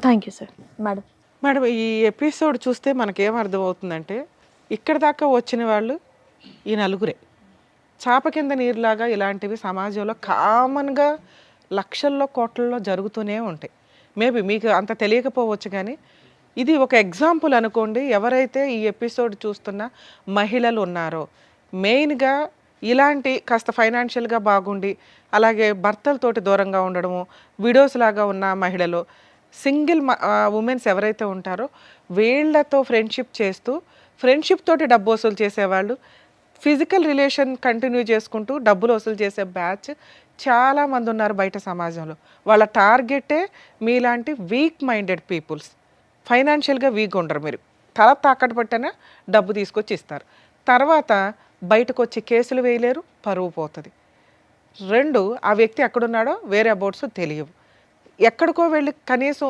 Thank you sir. Madam, madam ఈ ఎపిసోడ్ చూస్తే మనకేం అర్థమవుతుందంటే ఇక్కడ దాకా వచ్చిన వాళ్ళు ఈ నలుగురే. చాప కింద నీరులాగా ఇలాంటివి సమాజంలో కామన్గా లక్షల్లో కోట్లలో జరుగుతూనే ఉంటాయి. మేబీ మీకు అంత తెలియకపోవచ్చు, కానీ ఇది ఒక ఎగ్జాంపుల్ అనుకోండి. ఎవరైతే ఈ ఎపిసోడ్ చూస్తున్న మహిళలు ఉన్నారో, మెయిన్గా ఇలాంటి కాస్త ఫైనాన్షియల్గా బాగుండి అలాగే భర్తలతోటి దూరంగా ఉండడము, విడోస్ లాగా ఉన్న మహిళలు, సింగిల్ ఉమెన్స్ ఎవరైతే ఉంటారో వీళ్ళతో ఫ్రెండ్షిప్ చేస్తూ ఫ్రెండ్షిప్ తోటి డబ్బు వసూలు చేసేవాళ్ళు, ఫిజికల్ రిలేషన్ కంటిన్యూ చేసుకుంటూ డబ్బులు వసూలు చేసే బ్యాచ్ చాలామంది ఉన్నారు బయట సమాజంలో. వాళ్ళ టార్గెటే మీలాంటి వీక్ మైండెడ్ పీపుల్స్. ఫైనాన్షియల్గా వీక్ ఉండరు, మీరు తల తాకట్టు పట్టినా డబ్బు తీసుకొచ్చి ఇస్తారు. తర్వాత బయటకు వచ్చి కేసులు వేయలేరు, పరువు పోతుంది. 2, ఆ వ్యక్తి ఎక్కడున్నాడో వేరే అబౌట్స్ తెలియవు. ఎక్కడికో వెళ్ళి కనీసం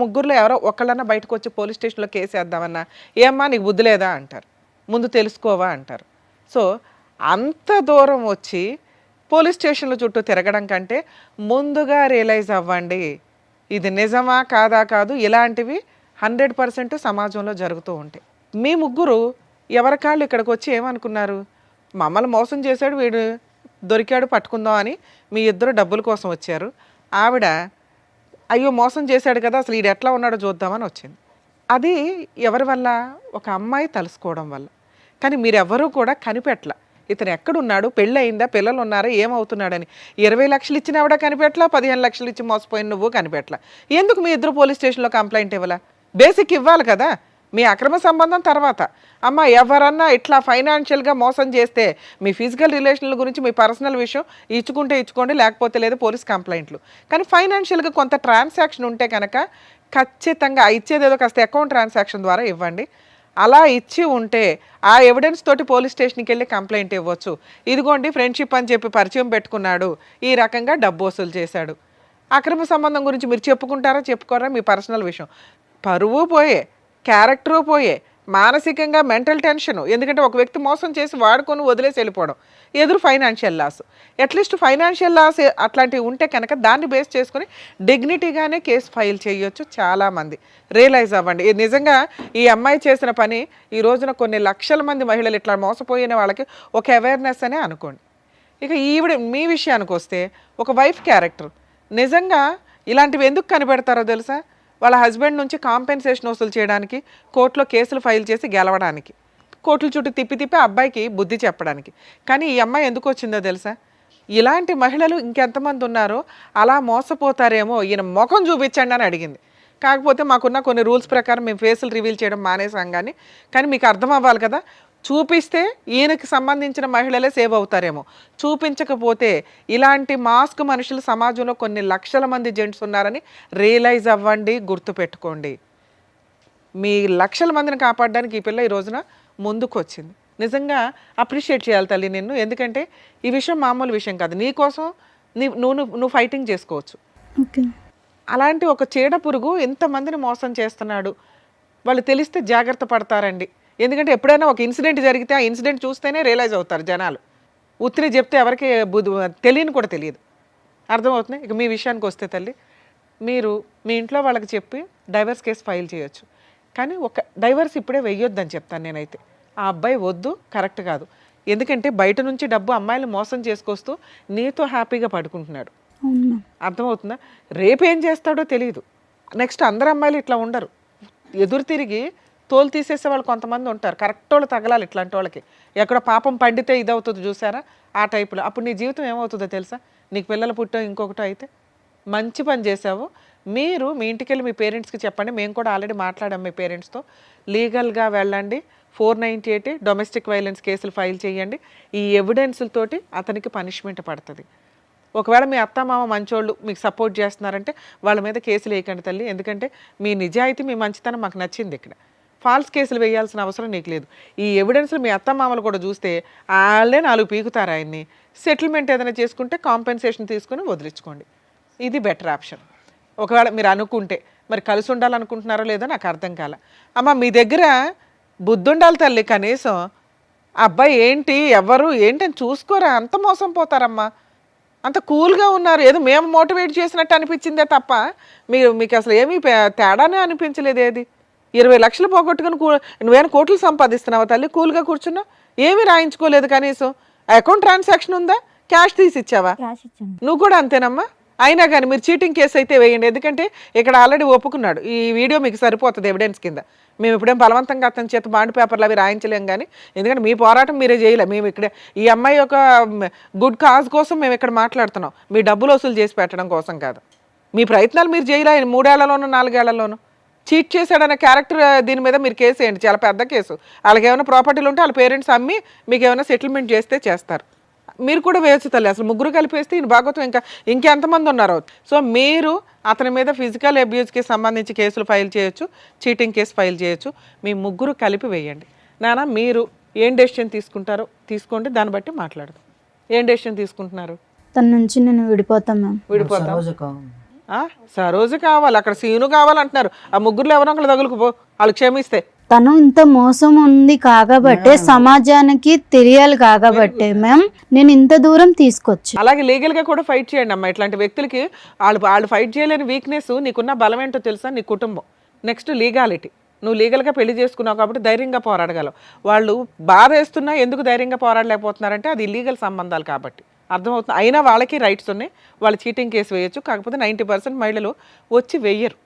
3 ఎవరో ఒకళ్ళన్నా బయటకు వచ్చి పోలీస్ స్టేషన్లో కేసు వేద్దామన్నా ఏమ్మా నీకు బుద్ధి లేదా అంటారు, ముందు తెలుసుకోవా అంటారు. సో అంత దూరం వచ్చి పోలీస్ స్టేషన్ల చుట్టూ తిరగడం కంటే ముందుగా రియలైజ్ అవ్వండి ఇది నిజమా కాదా కాదు. ఇలాంటివి 100% సమాజంలో జరుగుతూ ఉంటాయి. మీ 3 ఎవరికాళ్ళు ఇక్కడికి వచ్చి ఏమనుకున్నారు, మమ్మల్ని మోసం చేశాడు వీడు, దొరికాడు పట్టుకుందాం అని మీ 2 డబ్బుల కోసం వచ్చారు. ఆవిడ అయ్యో మోసం చేశాడు కదా, అసలు వీడు ఎట్లా ఉన్నాడో చూద్దామని వచ్చింది. అది ఎవరి వల్ల? ఒక అమ్మాయి తలుసుకోవడం వల్ల. కానీ మీరెవరూ కూడా కనిపెట్టల ఇతను ఎక్కడున్నాడు, పెళ్ళి అయిందా, పిల్లలు ఉన్నారా, ఏమవుతున్నాడని. 20 లక్షలు ఇచ్చిన ఆవిడ కనిపెట్టలా, 15 లక్షలు ఇచ్చి మోసపోయిన నువ్వు కనిపెట్టలా. ఎందుకు మీ 2 పోలీస్ స్టేషన్లో కంప్లైంట్ ఇవ్వాలా? బేసిక్ ఇవ్వాలి కదా. మీ అక్రమ సంబంధం తర్వాత, అమ్మ ఎవరన్నా ఇట్లా ఫైనాన్షియల్గా మోసం చేస్తే మీ ఫిజికల్ రిలేషన్ల గురించి మీ పర్సనల్ విషయం ఇచ్చుకుంటే ఇచ్చుకోండి, లేకపోతే లేదు పోలీస్ కంప్లైంట్లు. కానీ ఫైనాన్షియల్గా కొంత ట్రాన్సాక్షన్ ఉంటే కనుక ఖచ్చితంగా ఇచ్చేది ఏదో కాస్త అకౌంట్ ట్రాన్సాక్షన్ ద్వారా ఇవ్వండి. అలా ఇచ్చి ఉంటే ఆ ఎవిడెన్స్ తోటి పోలీస్ స్టేషన్కి వెళ్ళి కంప్లైంట్ ఇవ్వచ్చు. ఇదిగోండి ఫ్రెండ్షిప్ అని చెప్పి పరిచయం పెట్టుకున్నాడు, ఈ రకంగా డబ్బు వసూలు చేశాడు. అక్రమ సంబంధం గురించి మీరు చెప్పుకుంటారా చెప్పుకోరా, మీ పర్సనల్ విషయం. పరువు పోయే, క్యారెక్టరు పోయే, మానసికంగా మెంటల్ టెన్షన్. ఎందుకంటే ఒక వ్యక్తి మోసం చేసి వాడుకొని వదిలేసి వెళ్ళిపోవడం, ఎదురు financial loss. At least financial loss అట్లాంటివి ఉంటే కనుక దాన్ని బేస్ చేసుకొని డిగ్నిటీగానే కేసు ఫైల్ చేయొచ్చు. చాలామంది రియలైజ్ అవ్వండి. నిజంగా ఈ అమ్మాయి చేసిన పని ఈ రోజున కొన్ని లక్షల మంది మహిళలు ఇట్లా మోసపోయిన వాళ్ళకి ఒక అవేర్నెస్ అనే అనుకోండి. ఇక ఈవిడ మీ విషయానికి వస్తే ఒక వైఫ్ క్యారెక్టర్. నిజంగా ఇలాంటివి ఎందుకు కనిపెడతారో తెలుసా? వాళ్ళ హస్బెండ్ నుంచి కాంపెన్సేషన్ వసూలు చేయడానికి, కోర్టులో కేసులు ఫైల్ చేసి గెలవడానికి, కోర్టుల చుట్టూ తిప్పి అబ్బాయికి బుద్ధి చెప్పడానికి. కానీ ఈ అమ్మాయి ఎందుకు వచ్చిందో తెలుసా? ఇలాంటి మహిళలు ఇంకెంతమంది ఉన్నారో అలా మోసపోతారేమో, ఈయన ముఖం చూపించండి అని అడిగింది. కాకపోతే మాకున్న కొన్ని రూల్స్ ప్రకారం మేము ఫేసులు రివీల్ చేయడం మానేసాం. కానీ మీకు అర్థం అవ్వాలి కదా, చూపిస్తే ఈయనకి సంబంధించిన మహిళలే సేవ్ అవుతారేమో, చూపించకపోతే ఇలాంటి మాస్క్ మనుషులు సమాజంలో కొన్ని లక్షల మంది జెంట్స్ ఉన్నారని రియలైజ్ అవ్వండి, గుర్తుపెట్టుకోండి. మీ లక్షల మందిని కాపాడడానికి ఈ పిల్ల ఈ రోజున ముందుకు వచ్చింది. నిజంగా అప్రిషియేట్ చేయాలి తల్లి నిన్ను. ఎందుకంటే ఈ విషయం మామూలు విషయం కాదు. నీకోసం నువ్వు ఫైటింగ్ చేసుకోవచ్చు. అలాంటి ఒక చీడ పురుగు ఎంతమందిని మోసం చేస్తున్నాడు, వాళ్ళు తెలిస్తే జాగ్రత్త పడతారండి. ఎందుకంటే ఎప్పుడైనా ఒక ఇన్సిడెంట్ జరిగితే ఆ ఇన్సిడెంట్ చూస్తేనే రియలైజ్ అవుతారు జనాలు. ఉత్తిని చెప్తే ఎవరికి తెలియని కూడా తెలియదు. అర్థమవుతుంది. ఇక మీ విషయానికి వస్తే తల్లి, మీరు మీ ఇంట్లో వాళ్ళకి చెప్పి డైవర్స్ కేసు ఫైల్ చేయొచ్చు. కానీ ఒక డైవర్స్ ఇప్పుడే వెయ్యొద్దని చెప్తాను నేనైతే. ఆ అబ్బాయి వద్దు, కరెక్ట్ కాదు. ఎందుకంటే బయట నుంచి డబ్బు అమ్మాయిలు మోసం చేసుకొస్తూ నీతో హ్యాపీగా పడుకుంటున్నాడు. అర్థమవుతుందా? రేపేం చేస్తాడో తెలియదు. నెక్స్ట్ అందరు అమ్మాయిలు ఇట్లా ఉండరు. ఎదురు తిరిగి తోలు తీసేసే వాళ్ళు కొంతమంది ఉంటారు. కరెక్ట్ వాళ్ళు తగలాలి ఇట్లాంటి వాళ్ళకి. ఎక్కడో పాపం పండితే ఇదవుతుంది చూసారా, ఆ టైపులో. అప్పుడు నీ జీవితం ఏమవుతుందో తెలుసా? నీకు పిల్లలు పుట్టో ఇంకొకటో అయితే. మంచి పని చేసావు. మీరు మీ ఇంటికి వెళ్ళి మీ పేరెంట్స్కి చెప్పండి. మేము కూడా ఆల్రెడీ మాట్లాడాం మీ పేరెంట్స్తో. లీగల్గా వెళ్ళండి. 498 డొమెస్టిక్ వైలెన్స్ కేసులు ఫైల్ చేయండి. ఈ ఎవిడెన్స్లతోటి అతనికి పనిష్మెంట్ పడుతుంది. ఒకవేళ మీ అత్తమామ మంచోళ్ళు మీకు సపోర్ట్ చేస్తున్నారంటే వాళ్ళ మీద కేసులు వేయకండి తల్లి. ఎందుకంటే మీ నిజాయితీ మీ మంచితనం మాకు నచ్చింది. ఇక్కడ ఫాల్స్ కేసులు వేయాల్సిన అవసరం నీకు లేదు. ఈ ఎవిడెన్స్లు మీ అత్తమామలు కూడా చూస్తే వాళ్ళే 4 పీకుతారు ఆయన్ని. సెటిల్మెంట్ ఏదైనా చేసుకుంటే కాంపెన్సేషన్ తీసుకుని వదిలించుకోండి. ఇది బెటర్ ఆప్షన్. ఒకవేళ మీరు అనుకుంటే, మరి కలిసి ఉండాలనుకుంటున్నారో లేదో నాకు అర్థం కాల. అమ్మ మీ దగ్గర బుద్ధి ఉండాలి తల్లి. కనీసం అబ్బాయి ఏంటి ఎవరు ఏంటి అని చూసుకోరా. అంత మోసం పోతారమ్మా. అంత కూల్గా ఉన్నారు. ఏదో మేము మోటివేట్ చేసినట్టు అనిపించిందే తప్ప మీకు అసలు ఏమీ తేడానే అనిపించలేదు. ఏది 20 లక్షలు పోగొట్టుకుని నువ్వేమైనా కోట్లు సంపాదిస్తున్నావా తల్లి? కూల్గా కూర్చున్నావు, ఏమీ రాయించుకోలేదు. కనీసం అకౌంట్ ట్రాన్సాక్షన్ ఉందా? క్యాష్ తీసి ఇచ్చావా? క్యాష్ ఇచ్చాను. నువ్వు కూడా అంతేనమ్మా. అయినా కానీ మీరు చీటింగ్ కేసు అయితే వేయండి. ఎందుకంటే ఇక్కడ ఆల్రెడీ ఒప్పుకున్నాడు. ఈ వీడియో మీకు సరిపోతుంది ఎవిడెన్స్ కింద. మేము ఇప్పుడేం బలవంతంగా అతని చేత బాండ్ పేపర్లు అవి రాయించలేం. కానీ ఎందుకంటే మీ పోరాటం మీరే చేయలే. మేము ఇక్కడ ఈ అమ్మాయి యొక్క గుడ్ కాజ్ కోసం మేము ఇక్కడ మాట్లాడుతున్నాం. మీ డబ్బులు వసూలు చేసి పెట్టడం కోసం కాదు. మీ ప్రయత్నాలు మీరు చేయలే. 3 ఏళ్లలోనూ 4 ఏళ్లలోనూ చీట్ చేశాడనే క్యారెక్టర్ దీని మీద మీరు కేసు వేయండి. చాలా పెద్ద కేసు. వాళ్ళకి ఏమైనా ప్రాపర్టీలు ఉంటే వాళ్ళ పేరెంట్స్ అమ్మి మీకు ఏమైనా సెటిల్మెంట్ చేస్తే చేస్తారు. మీరు కూడా వేయచ్చు తల్లి. అసలు ముగ్గురు కలిపేస్తే ఈ భాగవతం ఇంకెంతమంది ఉన్నారు. సో మీరు అతని మీద ఫిజికల్ అబ్యూస్కి సంబంధించి కేసులు ఫైల్ చేయొచ్చు, చీటింగ్ కేసు ఫైల్ చేయొచ్చు. మీ ముగ్గురు కలిపి వేయండి. నాన్న మీరు ఏం డెసిషన్ తీసుకుంటారో తీసుకోండి. దాన్ని బట్టి మాట్లాడదాం. ఏం డెసిషన్ తీసుకుంటున్నారు? తన నుంచి నేను విడిపోతాను మ్యామ్. విడిపోతాం. సరోజ కావాలి. సరోజు కావాలి, అక్కడ సీను కావాలంటున్నారు. ఆ ముగ్గురులో ఎవరో ఒకళ్ళు తగులుకుపో, వాళ్ళు క్షమిస్తే. తను ఇంత మోసం ఉంది కాకబట్టే సమాజానికి తెలియాలి కాకబట్టే మ్యామ్ నేను ఇంత దూరం తీసుకొచ్చి. అలాగే లీగల్ గా కూడా ఫైట్ చేయండి అమ్మా. ఇట్లాంటి వ్యక్తులకి వాళ్ళు ఫైట్ చేయలేని వీక్నెస్ నీకున్న బలం ఏంటో తెలుసా? నీ కుటుంబం. Next legality. నువ్వు లీగల్గా పెళ్లి చేసుకున్నావు కాబట్టి ధైర్యంగా పోరాడగలవు. వాళ్ళు బాధ వేస్తున్నా ఎందుకు ధైర్యంగా పోరాడలేకపోతున్నారంటే అది ఇల్లీగల్ సంబంధాలు కాబట్టి. అర్థమవుతుంది. అయినా వాళ్ళకి రైట్స్ ఉన్నాయి. వాళ్ళు చీటింగ్ కేసు వేయచ్చు. కాకపోతే 90% మహిళలు వచ్చి వెయ్యరు.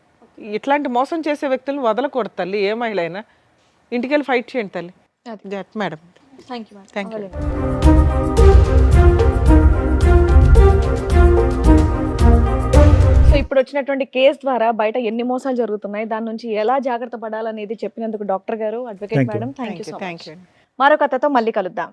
ఇట్లాంటి మోసం చేసే వ్యక్తులను వదలకూడదు తల్లి. ఏ మహిళ అయినా ఇంటికి వెళ్ళి ఫైట్ చేయండి తల్లి. Madam thank you. సో ఇప్పుడు వచ్చినటువంటి కేసు ద్వారా బయట ఎన్ని మోసాలు జరుగుతున్నాయి, దాని నుంచి ఎలా జాగ్రత్త పడాలనేది చెప్పినందుకు డాక్టర్ గారు, advocate madam, thank you so much. మరొక కథతో మళ్ళీ కలుద్దాం.